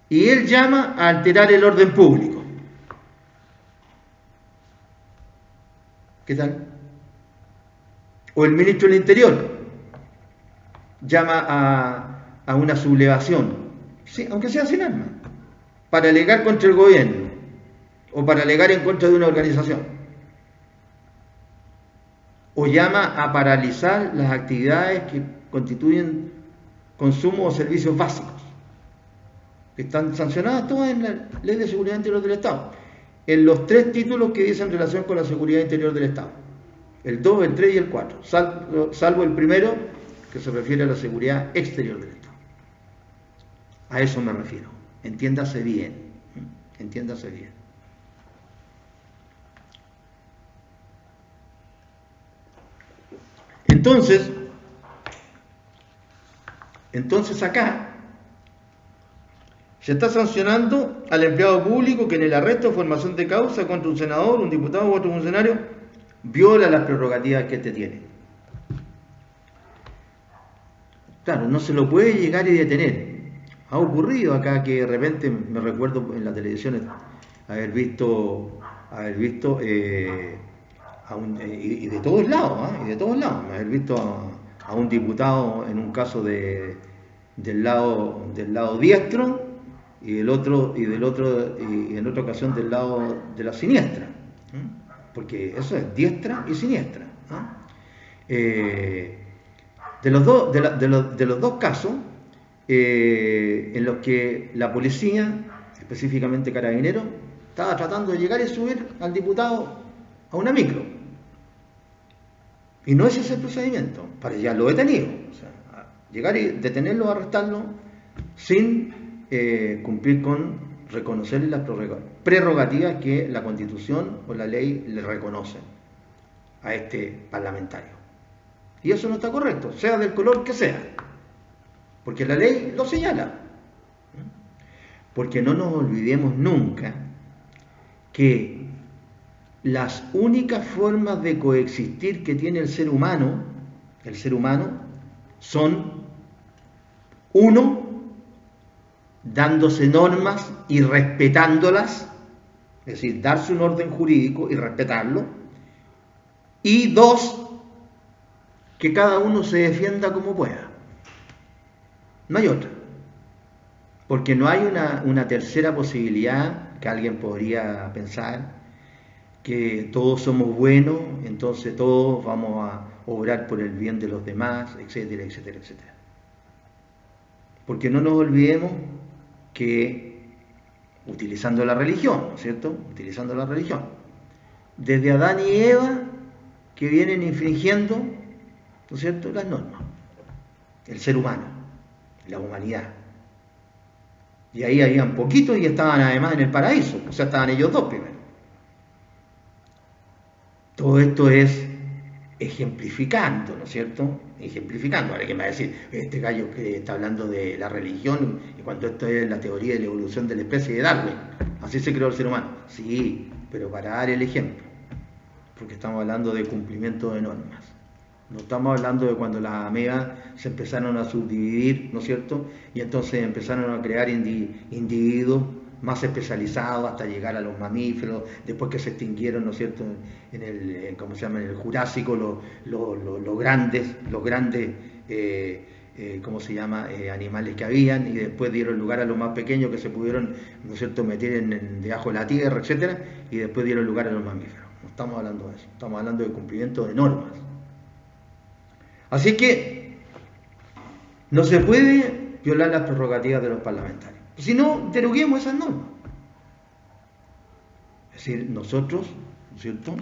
y él llama a alterar el orden público. ¿Qué tal? O el ministro del Interior llama a una sublevación, sí, aunque sea sin armas, para alegar contra el gobierno o para alegar en contra de una organización. O llama a paralizar las actividades que constituyen consumo o servicios básicos, que están sancionadas todas en la Ley de Seguridad Interior del Estado, en los 3 títulos que dicen relación con la seguridad interior del Estado, el 2, el 3 y el 4, salvo el primero, que se refiere a la seguridad exterior del Estado. A eso me refiero. Entiéndase bien. Entiéndase bien. Entonces acá se está sancionando al empleado público que en el arresto o formación de causa contra un senador, un diputado u otro funcionario viola las prerrogativas que éste tiene. Claro, no se lo puede llegar y detener. Ha ocurrido acá que de repente, me recuerdo en la televisión haber visto y de todos lados, haber visto a un diputado en un caso del lado diestro y en otra ocasión del lado de la siniestra, porque eso es diestra y siniestra, ¿no? De los dos casos en los que la policía, específicamente Carabineros, estaba tratando de llegar y subir al diputado a una micro, y no ese es el procedimiento para llevarlo detenido, o sea, llegar y detenerlo, arrestarlo sin cumplir con reconocerle las prerrogativas que la Constitución o la ley le reconocen a este parlamentario. Y eso no está correcto, sea del color que sea, porque la ley lo señala. Porque no nos olvidemos nunca que las únicas formas de coexistir que tiene el ser humano son, uno, dándose normas y respetándolas, es decir, darse un orden jurídico y respetarlo, y dos, que cada uno se defienda como pueda. No hay otra. Porque no hay una tercera posibilidad que alguien podría pensar, que todos somos buenos, entonces todos vamos a obrar por el bien de los demás, etcétera, etcétera, etcétera. Porque no nos olvidemos que, utilizando la religión, ¿no es cierto? Utilizando la religión, desde Adán y Eva, que vienen infringiendo, ¿no es cierto?, las normas. El ser humano, la humanidad. Y ahí habían poquitos y estaban además en el paraíso, o sea, estaban ellos dos primero. Todo esto es ejemplificando, ¿no es cierto? Ejemplificando. Ahora que me va a decir, este gallo que está hablando de la religión, y cuando esto es la teoría de la evolución de la especie de Darwin, así se creó el ser humano. Sí, pero para dar el ejemplo, porque estamos hablando de cumplimiento de normas. No estamos hablando de cuando las amebas se empezaron a subdividir, ¿no es cierto? Y entonces empezaron a crear individuos más especializados hasta llegar a los mamíferos, después que se extinguieron, ¿no es cierto?, en el, ¿cómo se llama?, en el Jurásico, los grandes, ¿cómo se llama?, animales que habían, y después dieron lugar a los más pequeños que se pudieron, ¿no es cierto?, meter debajo de la tierra, etcétera, y después dieron lugar a los mamíferos. No estamos hablando de eso, estamos hablando de cumplimiento de normas. Así que no se puede violar las prerrogativas de los parlamentarios. Si no, deroguemos esas normas. Es decir, nosotros, ¿no es cierto?,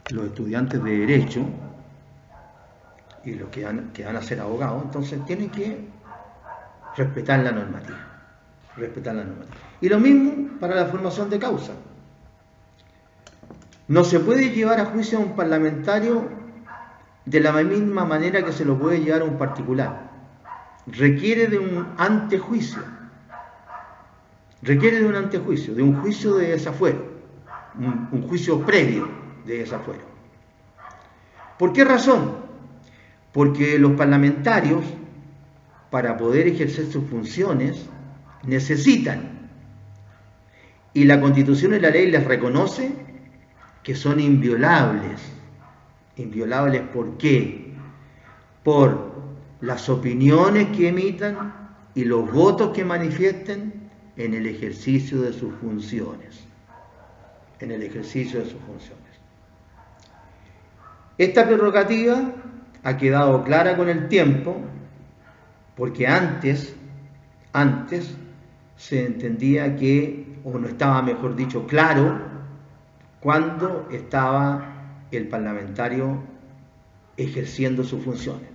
los estudiantes de Derecho y los que van a ser abogados, entonces tienen que respetar la normativa. Respetar la normativa. Y lo mismo para la formación de causa. No se puede llevar a juicio a un parlamentario de la misma manera que se lo puede llevar a un particular. Requiere de un antejuicio. Requiere de un antejuicio, de un juicio de desafuero, un juicio previo de desafuero. ¿Por qué razón? Porque los parlamentarios, para poder ejercer sus funciones, necesitan, y la Constitución y la ley les reconoce, que son inviolables. Inviolables, ¿por qué? Por las opiniones que emitan y los votos que manifiesten en el ejercicio de sus funciones. En el ejercicio de sus funciones. Esta prerrogativa ha quedado clara con el tiempo, porque antes se entendía que, o no estaba, mejor dicho, claro, cuando estaba el parlamentario ejerciendo sus funciones,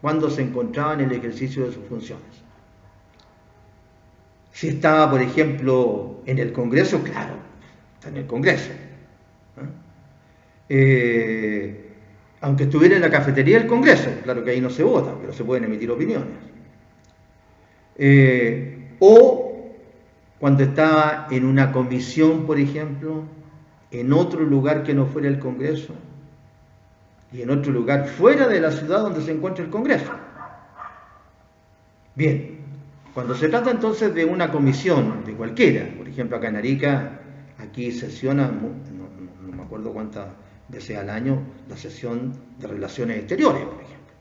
cuando se encontraba en el ejercicio de sus funciones. Si estaba, por ejemplo, en el Congreso, claro, está en el Congreso. Aunque estuviera en la cafetería del Congreso, claro que ahí no se vota, pero se pueden emitir opiniones. O cuando estaba en una comisión, por ejemplo, en otro lugar que no fuera el Congreso, y en otro lugar fuera de la ciudad donde se encuentra el Congreso. Bien, cuando se trata entonces de una comisión, de cualquiera, por ejemplo acá en Arica, aquí sesiona, no me acuerdo cuántas veces al año, la sesión de relaciones exteriores, por ejemplo.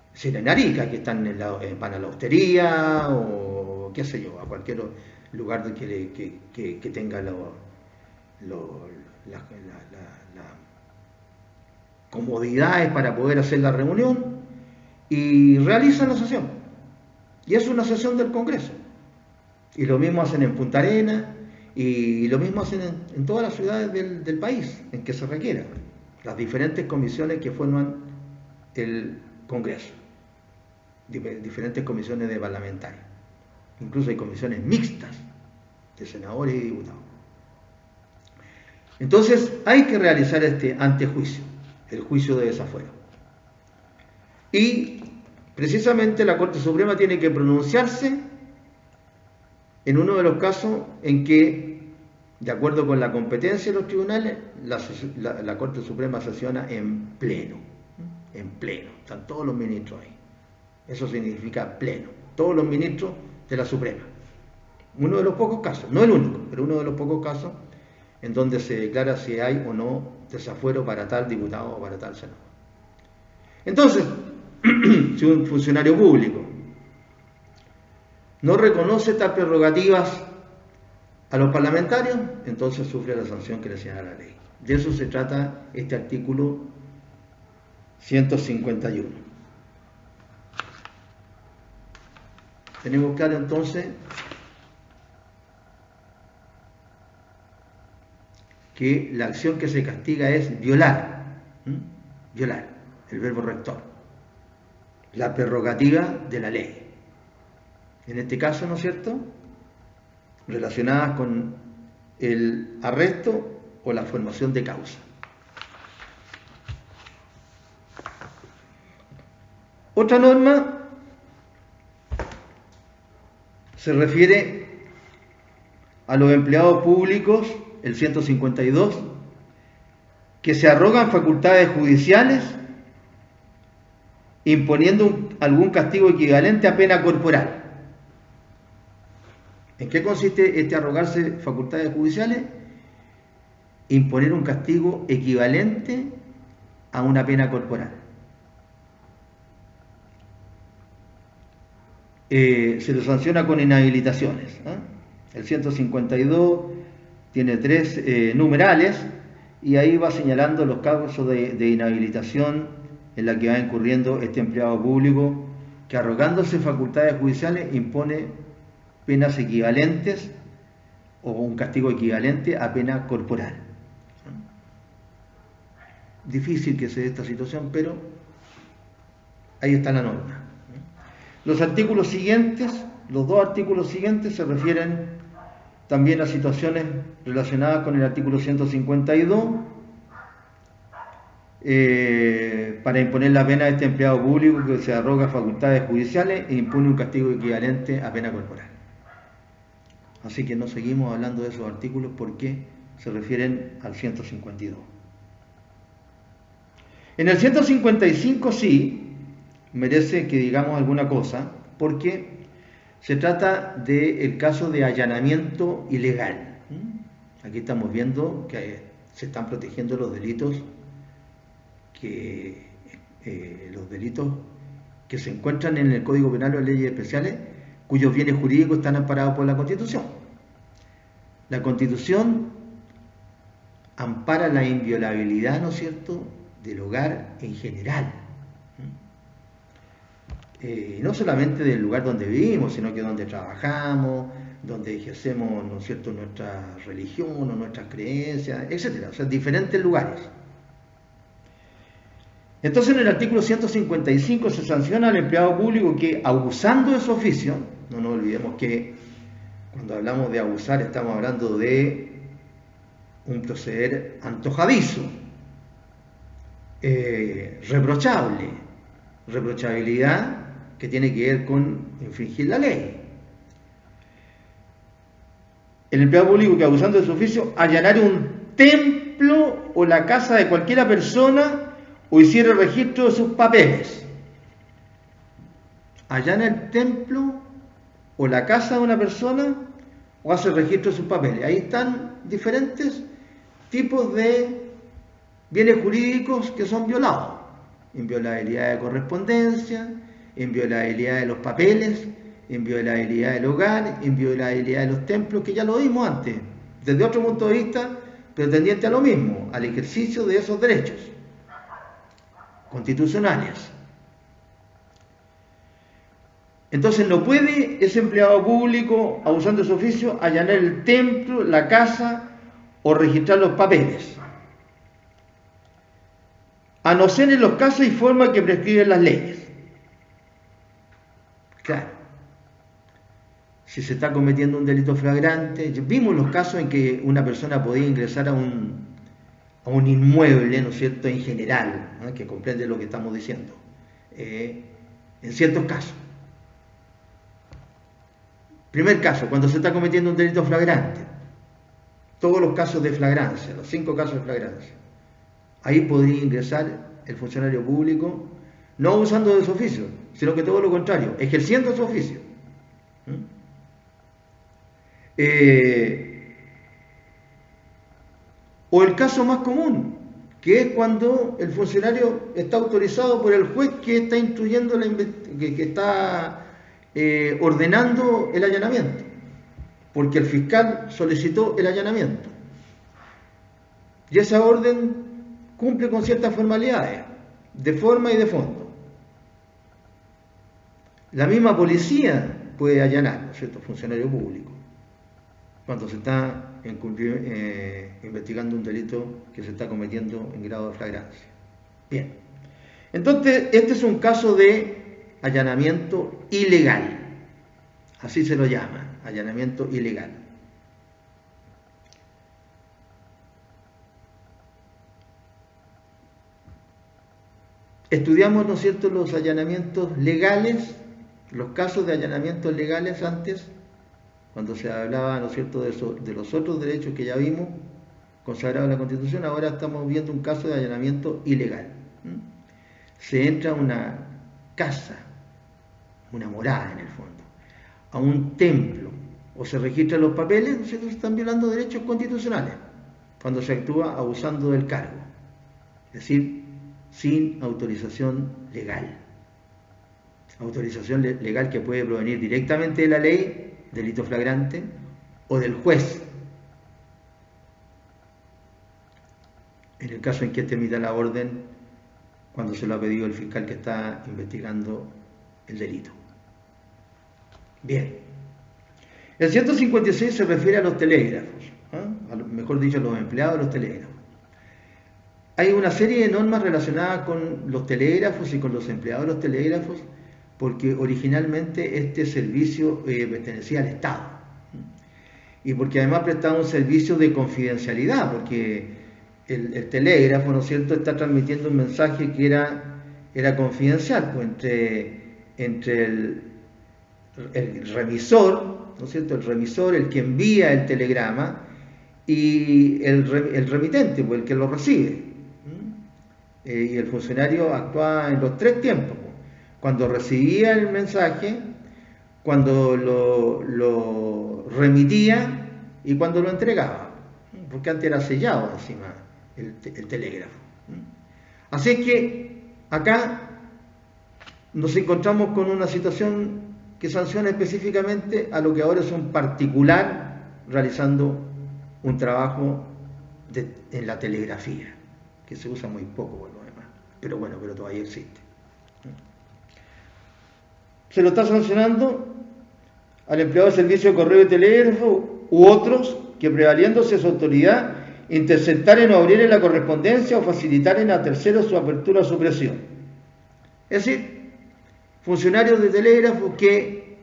Es decir, en Arica, que están van a la hostería, o qué sé yo, a cualquier lugar que tenga las comodidades para poder hacer la reunión, y realizan la sesión. Y es una sesión del Congreso. Y lo mismo hacen en Punta Arenas, y lo mismo hacen en todas las ciudades del país en que se requiera. Las diferentes comisiones que forman el Congreso. Diferentes comisiones de parlamentarios. Incluso hay comisiones mixtas de senadores y diputados. Entonces hay que realizar este antejuicio, el juicio de desafuero. Y precisamente la Corte Suprema tiene que pronunciarse en uno de los casos en que, de acuerdo con la competencia de los tribunales, la Corte Suprema sesiona en pleno. En pleno. Están todos los ministros ahí. Eso significa pleno. Todos los ministros de la Suprema. Uno de los pocos casos, no el único, pero uno de los pocos casos en donde se declara si hay o no desafuero para tal diputado o para tal senador. Entonces, si un funcionario público no reconoce estas prerrogativas a los parlamentarios, entonces sufre la sanción que le señala la ley. De eso se trata este artículo 151. Tenemos claro entonces que la acción que se castiga es violar, violar, el verbo rector, la prerrogativa de la ley. En este caso, ¿no es cierto?, relacionadas con el arresto o la formación de causa. Otra norma se refiere a los empleados públicos, el 152, que se arrogan facultades judiciales imponiendo algún castigo equivalente a pena corporal. ¿En qué consiste este arrogarse facultades judiciales? Imponer un castigo equivalente a una pena corporal. Se lo sanciona con inhabilitaciones. El 152 tiene 3 numerales y ahí va señalando los casos de inhabilitación en la que va incurriendo este empleado público que, arrogándose facultades judiciales, impone penas equivalentes o un castigo equivalente a pena corporal. Difícil que se dé esta situación, pero ahí está la norma. Los artículos siguientes, los 2 artículos siguientes, se refieren también a situaciones relacionadas con el artículo 152 para imponer la pena a este empleado público que se arroga facultades judiciales e impone un castigo equivalente a pena corporal. Así que no seguimos hablando de esos artículos porque se refieren al 152. En el 155 sí merece que digamos alguna cosa, porque se trata del caso de allanamiento ilegal. Aquí estamos viendo que se están protegiendo los delitos que se encuentran en el Código Penal o en leyes especiales, cuyos bienes jurídicos están amparados por la Constitución. La Constitución ampara la inviolabilidad, ¿no es cierto?, del hogar en general. No solamente del lugar donde vivimos, sino que donde trabajamos, donde ejercemos, ¿no es cierto?, nuestra religión o nuestras creencias, etc. O sea, diferentes lugares. Entonces, en el artículo 155 se sanciona al empleado público que, abusando de su oficio, no nos olvidemos que cuando hablamos de abusar estamos hablando de un proceder antojadizo, reprochable, reprochabilidad que tiene que ver con infringir la ley. El empleado público que, abusando de su oficio, allanare un templo o la casa de cualquiera persona o hiciera registro de sus papeles. Allana el templo o la casa de una persona o hace registro de sus papeles. Ahí están diferentes tipos de bienes jurídicos que son violados. Inviolabilidad de correspondencia, inviolabilidad de los papeles, inviolabilidad del hogar, inviolabilidad de los templos, que ya lo vimos antes, desde otro punto de vista, pretendiente a lo mismo, al ejercicio de esos derechos constitucionales. Entonces no puede ese empleado público, abusando de su oficio, allanar el templo, la casa o registrar los papeles, a no ser en los casos y formas que prescriben las leyes. Claro, si se está cometiendo un delito flagrante, vimos los casos en que una persona podía ingresar a un inmueble, ¿no es cierto?, en general, ¿no?, que comprende lo que estamos diciendo, en ciertos casos. Primer caso, cuando se está cometiendo un delito flagrante, todos los casos de flagrancia, los 5 casos de flagrancia, ahí podría ingresar el funcionario público, no abusando de su oficio, sino que todo lo contrario, ejerciendo su oficio. O el caso más común, que es cuando el funcionario está autorizado por el juez que está instruyendo, que está ordenando el allanamiento, porque el fiscal solicitó el allanamiento. Y esa orden cumple con ciertas formalidades, de forma y de fondo. La misma policía puede allanar, ¿no es cierto?, funcionario público, cuando se está investigando un delito que se está cometiendo en grado de flagrancia. Bien, entonces este es un caso de allanamiento ilegal, así se lo llama, allanamiento ilegal. Estudiamos, ¿no es cierto?, los allanamientos legales, los casos de allanamientos legales antes, cuando se hablaba, ¿no es cierto?, de los otros derechos que ya vimos, consagrados en la Constitución. Ahora estamos viendo un caso de allanamiento ilegal. Se entra a una casa, una morada en el fondo, a un templo, o se registran los papeles, ¿no es cierto?, se están violando derechos constitucionales, cuando se actúa abusando del cargo, es decir, sin autorización legal. Autorización legal que puede provenir directamente de la ley, delito flagrante, o del juez, en el caso en que éste emita la orden cuando se lo ha pedido el fiscal que está investigando el delito. Bien, el 156 se refiere a los telégrafos, mejor dicho, a los empleados de los telégrafos. Hay una serie de normas relacionadas con los telégrafos y con los empleados de los telégrafos, porque originalmente este servicio pertenecía al Estado, y porque además prestaba un servicio de confidencialidad, porque el telégrafo, ¿no es cierto?, está transmitiendo un mensaje que era confidencial, pues, entre el remisor, ¿no es cierto?, el remisor, el que envía el telegrama, y el remitente, pues, el que lo recibe. Y el funcionario actuaba en los tres tiempos: cuando recibía el mensaje, cuando lo remitía y cuando lo entregaba, porque antes era sellado encima el telégrafo. Así que acá nos encontramos con una situación que sanciona específicamente a lo que ahora es un particular realizando un trabajo en la telegrafía, que se usa muy poco por lo demás, pero bueno, pero todavía existe. Se lo está sancionando al empleado de servicio de correo y telégrafo u otros que, prevaliéndose su autoridad, interceptaren o abrieren la correspondencia o facilitaren a terceros su apertura o supresión. Es decir, funcionarios de telégrafo que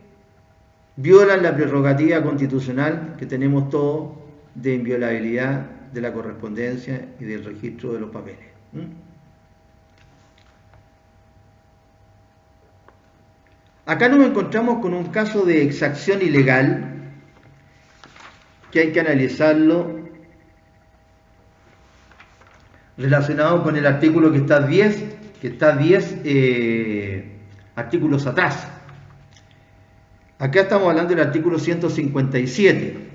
violan la prerrogativa constitucional que tenemos todos de inviolabilidad de la correspondencia y del registro de los papeles. Acá nos encontramos con un caso de exacción ilegal que hay que analizarlo relacionado con el artículo que está 10 artículos atrás. Acá estamos hablando del artículo 157.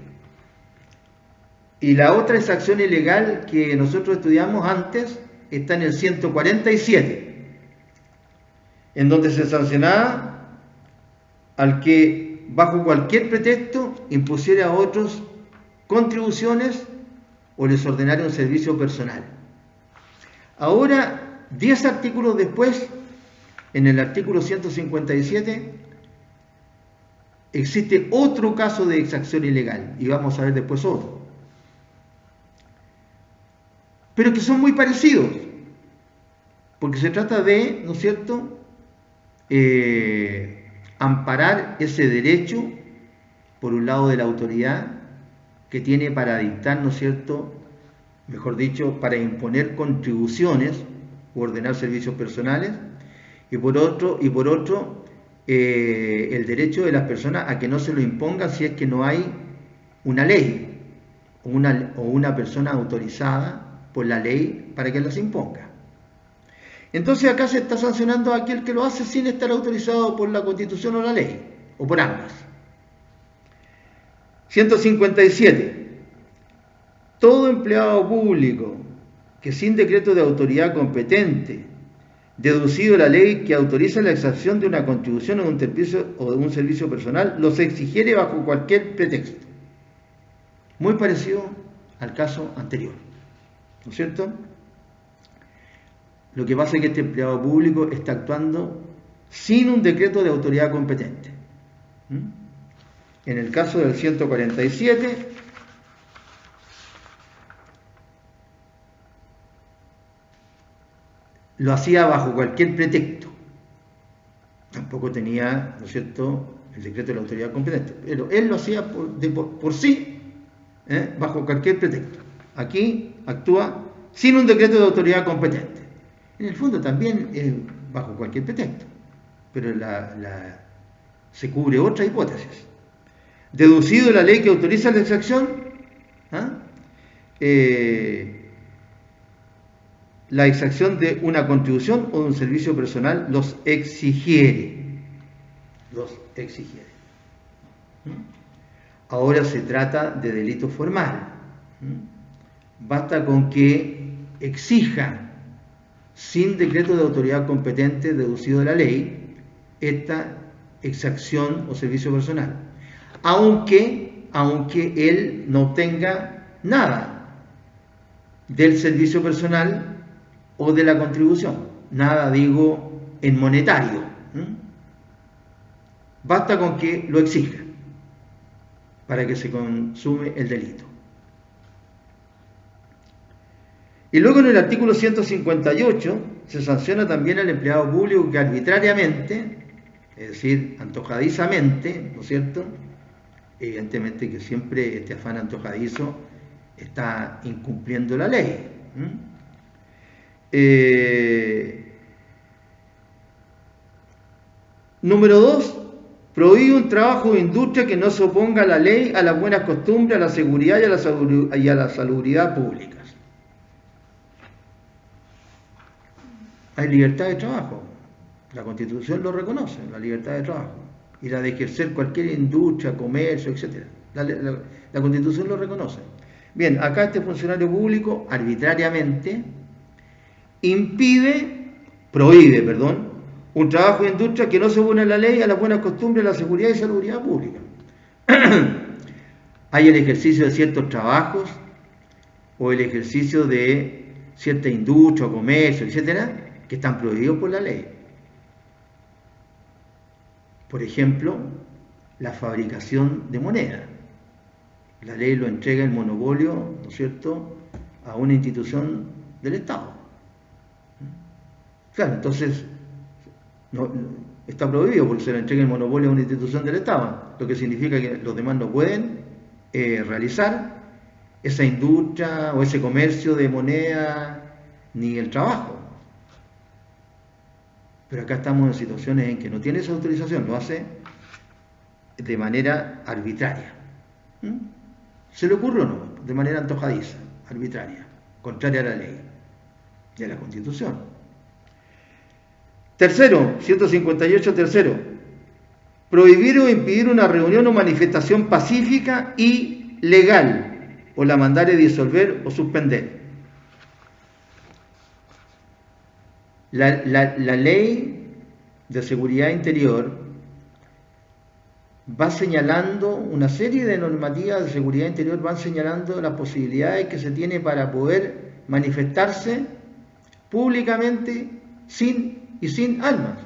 Y la otra exacción ilegal que nosotros estudiamos antes está en el 147, en donde se sancionaba al que bajo cualquier pretexto impusiera a otros contribuciones o les ordenara un servicio personal. Ahora, 10 artículos después, en el artículo 157, existe otro caso de exacción ilegal, y vamos a ver después otro, pero que son muy parecidos, porque se trata de, ¿no es cierto?, amparar ese derecho, por un lado, de la autoridad que tiene para dictar, ¿no es cierto?, mejor dicho, para imponer contribuciones u ordenar servicios personales, y por otro, el derecho de las personas a que no se lo impongan si es que no hay una ley o una persona autorizada por la ley para que las imponga. Entonces acá se está sancionando a aquel que lo hace sin estar autorizado por la Constitución o la ley, o por ambas. 157. Todo empleado público que sin decreto de autoridad competente, deducido de la ley que autoriza la exacción de una contribución o de un servicio personal, los exigiere bajo cualquier pretexto. Muy parecido al caso anterior, ¿no es cierto? Lo que pasa es que este empleado público está actuando sin un decreto de autoridad competente. En el caso del 147, lo hacía bajo cualquier pretexto. Tampoco tenía, ¿no es cierto?, el decreto de la autoridad competente, pero él lo hacía por sí, bajo cualquier pretexto. Aquí actúa sin un decreto de autoridad competente. En el fondo también es bajo cualquier pretexto, pero se cubre otra hipótesis. Deducido de la ley que autoriza la exacción, la exacción de una contribución o de un servicio personal, los exigiere. Ahora se trata de delito formal. Basta con que exija, sin decreto de autoridad competente deducido de la ley, esta exacción o servicio personal, aunque él no obtenga nada del servicio personal o de la contribución, nada digo en monetario. Basta con que lo exija para que se consume el delito. Y luego en el artículo 158 se sanciona también al empleado público que arbitrariamente, es decir, antojadizamente, ¿no es cierto? Evidentemente que siempre este afán antojadizo está incumpliendo la ley. Número 2, prohíbe un trabajo de industria que no se oponga a la ley, a las buenas costumbres, a la seguridad y a la salubridad públicas. Hay libertad de trabajo, la Constitución lo reconoce, la libertad de trabajo, y la de ejercer cualquier industria, comercio, etc. La Constitución lo reconoce. Bien, acá este funcionario público arbitrariamente prohíbe, un trabajo de industria que no se opone a la ley, a las buenas costumbres, a la seguridad y salubridad pública. Hay el ejercicio de ciertos trabajos o el ejercicio de cierta industria o comercio, etcétera, que están prohibidos por la ley. Por ejemplo, la fabricación de moneda. La ley lo entrega el monopolio, ¿no es cierto?, a una institución del Estado. Claro, entonces no, está prohibido porque se le entrega el monopolio a una institución del Estado, lo que significa que los demás no pueden realizar esa industria o ese comercio de moneda ni el trabajo. Pero acá estamos en situaciones en que no tiene esa autorización, lo hace de manera arbitraria. Se le ocurre o no, de manera antojadiza, arbitraria, contraria a la ley y a la Constitución. Tercero, 158 tercero, prohibir o impedir una reunión o manifestación pacífica y legal, o la mandare disolver o suspender. La ley de seguridad interior va señalando una serie de normativas de seguridad interior, van señalando las posibilidades que se tiene para poder manifestarse públicamente sin armas.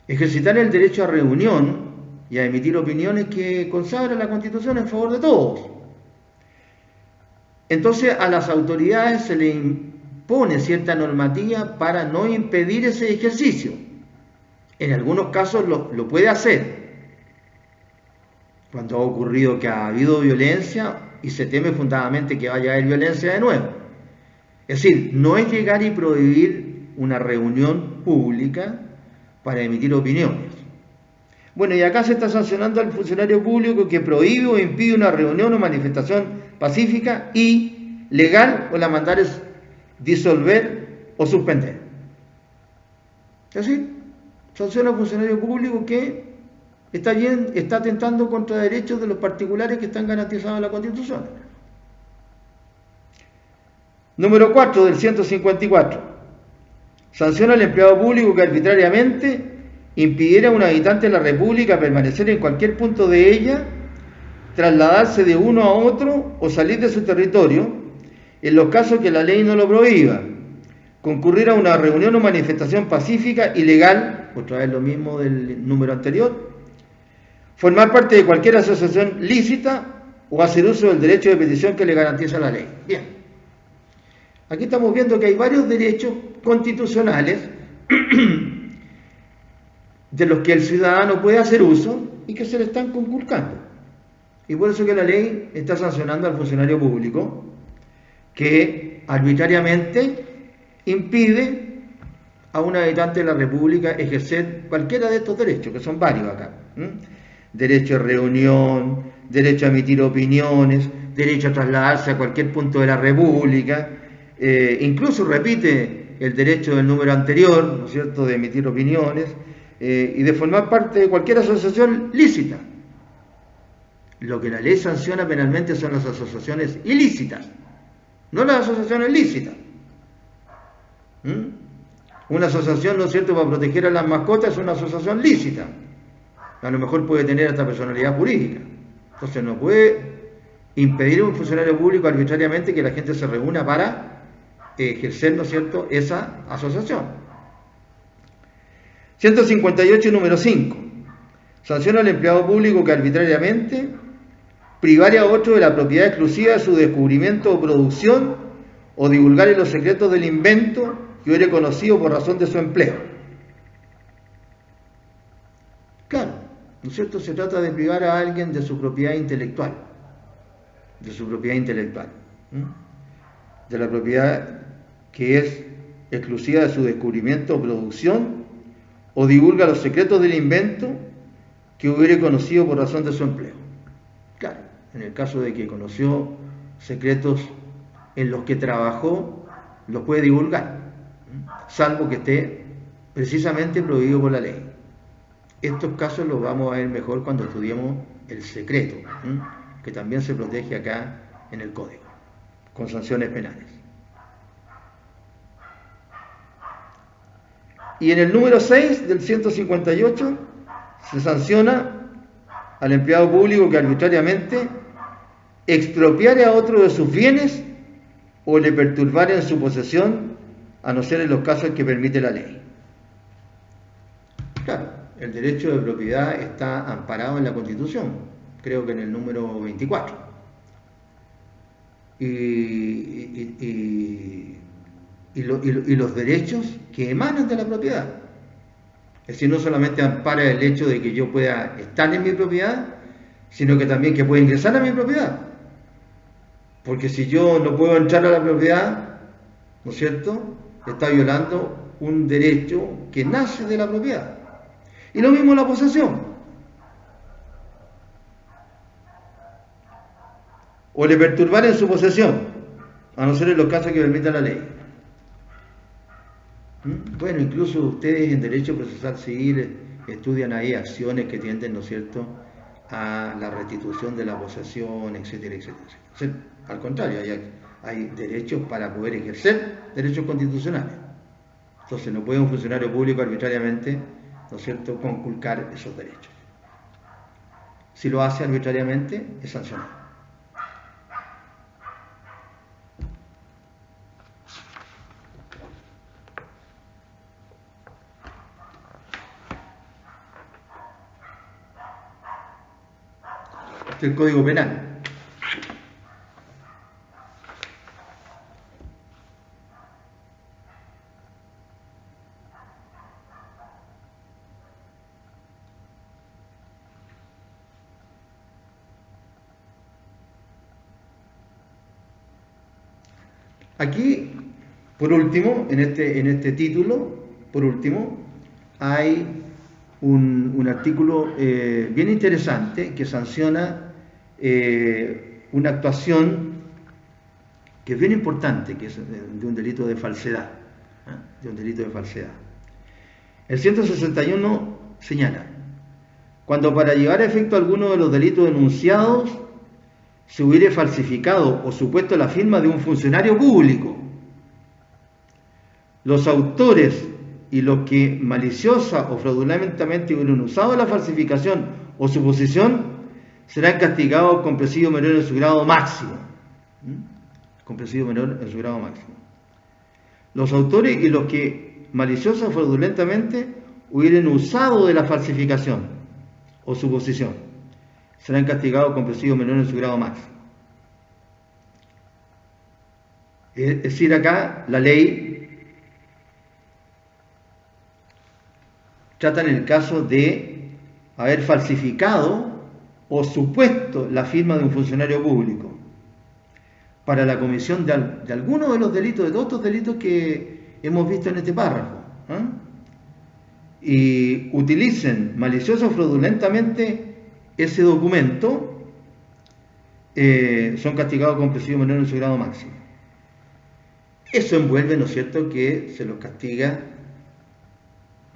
Ejercitar el derecho a reunión y a emitir opiniones que consagra la Constitución en favor de todos. Entonces a las autoridades se le impone cierta normativa para no impedir ese ejercicio. En algunos casos lo puede hacer. Cuando ha ocurrido que ha habido violencia y se teme fundadamente que vaya a haber violencia de nuevo. Es decir, no es llegar y prohibir una reunión pública para emitir opiniones. Bueno, y acá se está sancionando al funcionario público que prohíbe o impide una reunión o manifestación pacífica y legal, o la mandare disolver o suspender. ¿Es así? Sanciona al funcionario público que está atentando contra derechos de los particulares que están garantizados en la Constitución. Número 4 del 154. Sanciona al empleado público que arbitrariamente impidiera a un habitante de la República permanecer en cualquier punto de ella, trasladarse de uno a otro o salir de su territorio, en los casos que la ley no lo prohíba, concurrir a una reunión o manifestación pacífica y legal, otra vez lo mismo del número anterior, formar parte de cualquier asociación lícita o hacer uso del derecho de petición que le garantiza la ley. Bien, aquí estamos viendo que hay varios derechos constitucionales de los que el ciudadano puede hacer uso y que se le están conculcando. Y por eso que la ley está sancionando al funcionario público que arbitrariamente impide a un habitante de la República ejercer cualquiera de estos derechos, que son varios acá. Derecho a reunión, derecho a emitir opiniones, derecho a trasladarse a cualquier punto de la República, incluso repite el derecho del número anterior, ¿no es cierto?, de emitir opiniones y de formar parte de cualquier asociación lícita. Lo que la ley sanciona penalmente son las asociaciones ilícitas, no las asociaciones lícitas. Una asociación, ¿no es cierto?, para proteger a las mascotas es una asociación lícita. A lo mejor puede tener hasta personalidad jurídica. Entonces no puede impedir a un funcionario público arbitrariamente que la gente se reúna para ejercer, ¿no es cierto?, esa asociación. 158, número 5. Sanciona al empleado público que arbitrariamente privare a otro de la propiedad exclusiva de su descubrimiento o producción o divulgare los secretos del invento que hubiere conocido por razón de su empleo. Claro, ¿no es cierto? Se trata de privar a alguien de su propiedad intelectual, de la propiedad que es exclusiva de su descubrimiento o producción, o divulga los secretos del invento que hubiere conocido por razón de su empleo. Claro, en el caso de que conoció secretos en los que trabajó, los puede divulgar, salvo que esté precisamente prohibido por la ley. Estos casos los vamos a ver mejor cuando estudiemos el secreto, que también se protege acá en el Código, con sanciones penales. Y en el número 6 del 158 se sanciona al empleado público que arbitrariamente expropiare a otro de sus bienes o le perturbare en su posesión, a no ser en los casos que permite la ley. Claro, el derecho de propiedad está amparado en la Constitución, creo que en el número 24. Y los derechos que emanan de la propiedad. Es decir, no solamente ampara el hecho de que yo pueda estar en mi propiedad, sino que también que pueda ingresar a mi propiedad. Porque si yo no puedo entrar a la propiedad, ¿no es cierto?, está violando un derecho que nace de la propiedad. Y lo mismo la posesión. O le perturbar en su posesión, a no ser en los casos que permita la ley. Bueno, incluso ustedes en Derecho Procesal Civil estudian ahí acciones que tienden, ¿no es cierto?, a la restitución de la posesión, etcétera, etcétera. O sea, al contrario, hay derechos para poder ejercer derechos constitucionales. Entonces no puede un funcionario público arbitrariamente, ¿no es cierto?, conculcar esos derechos. Si lo hace arbitrariamente, es sancionado. Este es el Código Penal. Aquí, por último, en este título, por último, hay un artículo bien interesante que sanciona una actuación que es bien importante, que es de un delito de falsedad. De un delito de falsedad. El 161 señala: cuando para llevar a efecto alguno de los delitos denunciados se hubiere falsificado o supuesto la firma de un funcionario público Los autores y los que maliciosa o fraudulentamente hubieran usado la falsificación o suposición serán castigados con presidio menor en su grado máximo. Con presidio menor en su grado máximo. Los autores y los que maliciosa o fraudulentamente hubieran usado de la falsificación o suposición serán castigados con presidio menor en su grado máximo. Es decir, acá la ley trata en el caso de haber falsificado o supuesto la firma de un funcionario público para la comisión de algunos de los delitos, de todos estos delitos que hemos visto en este párrafo, y utilicen maliciosa o fraudulentamente ese documento, son castigados con presidio menor en su grado máximo. Eso envuelve, ¿no es cierto?, que se los castiga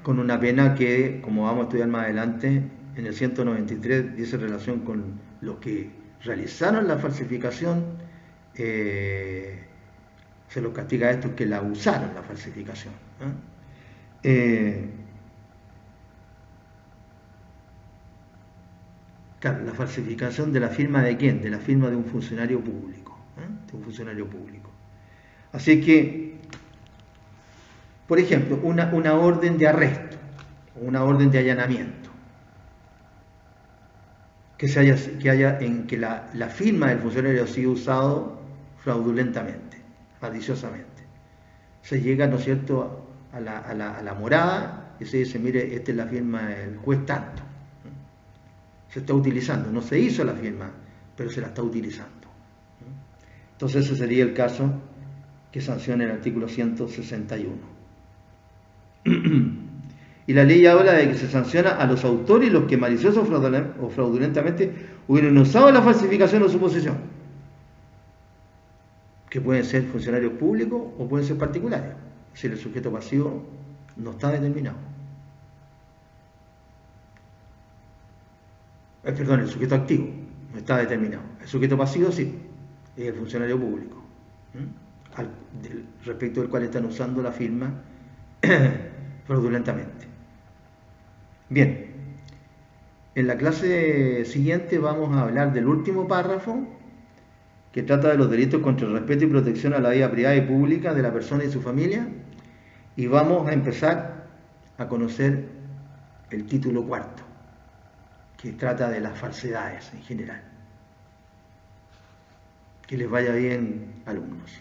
con una pena que, como vamos a estudiar más adelante, en el 193 dice relación con los que realizaron la falsificación, se los castiga a estos que la usaron, la falsificación. Claro, la falsificación de la firma de ¿quién? De la firma de un funcionario público. De un funcionario público. Así que, por ejemplo, una orden de arresto, o una orden de allanamiento, que la firma del funcionario ha sido usado fraudulentamente, maliciosamente. Se llega, ¿no es cierto?, a la morada y se dice, mire, esta es la firma del juez tanto. Se está utilizando, no se hizo la firma, pero se la está utilizando. Entonces ese sería el caso que sanciona el artículo 161. Y la ley habla de que se sanciona a los autores y los que maliciosos o fraudulentamente hubieran usado la falsificación o suposición, que pueden ser funcionarios públicos o pueden ser particulares, si el sujeto pasivo no está determinado. Perdón, el sujeto activo no está determinado. El sujeto pasivo sí, es el funcionario público, respecto del cual están usando la firma fraudulentamente. Bien, en la clase siguiente vamos a hablar del último párrafo, que trata de los delitos contra el respeto y protección a la vida privada y pública de la persona y su familia, y vamos a empezar a conocer el título cuarto, que trata de las falsedades en general. Que les vaya bien, alumnos.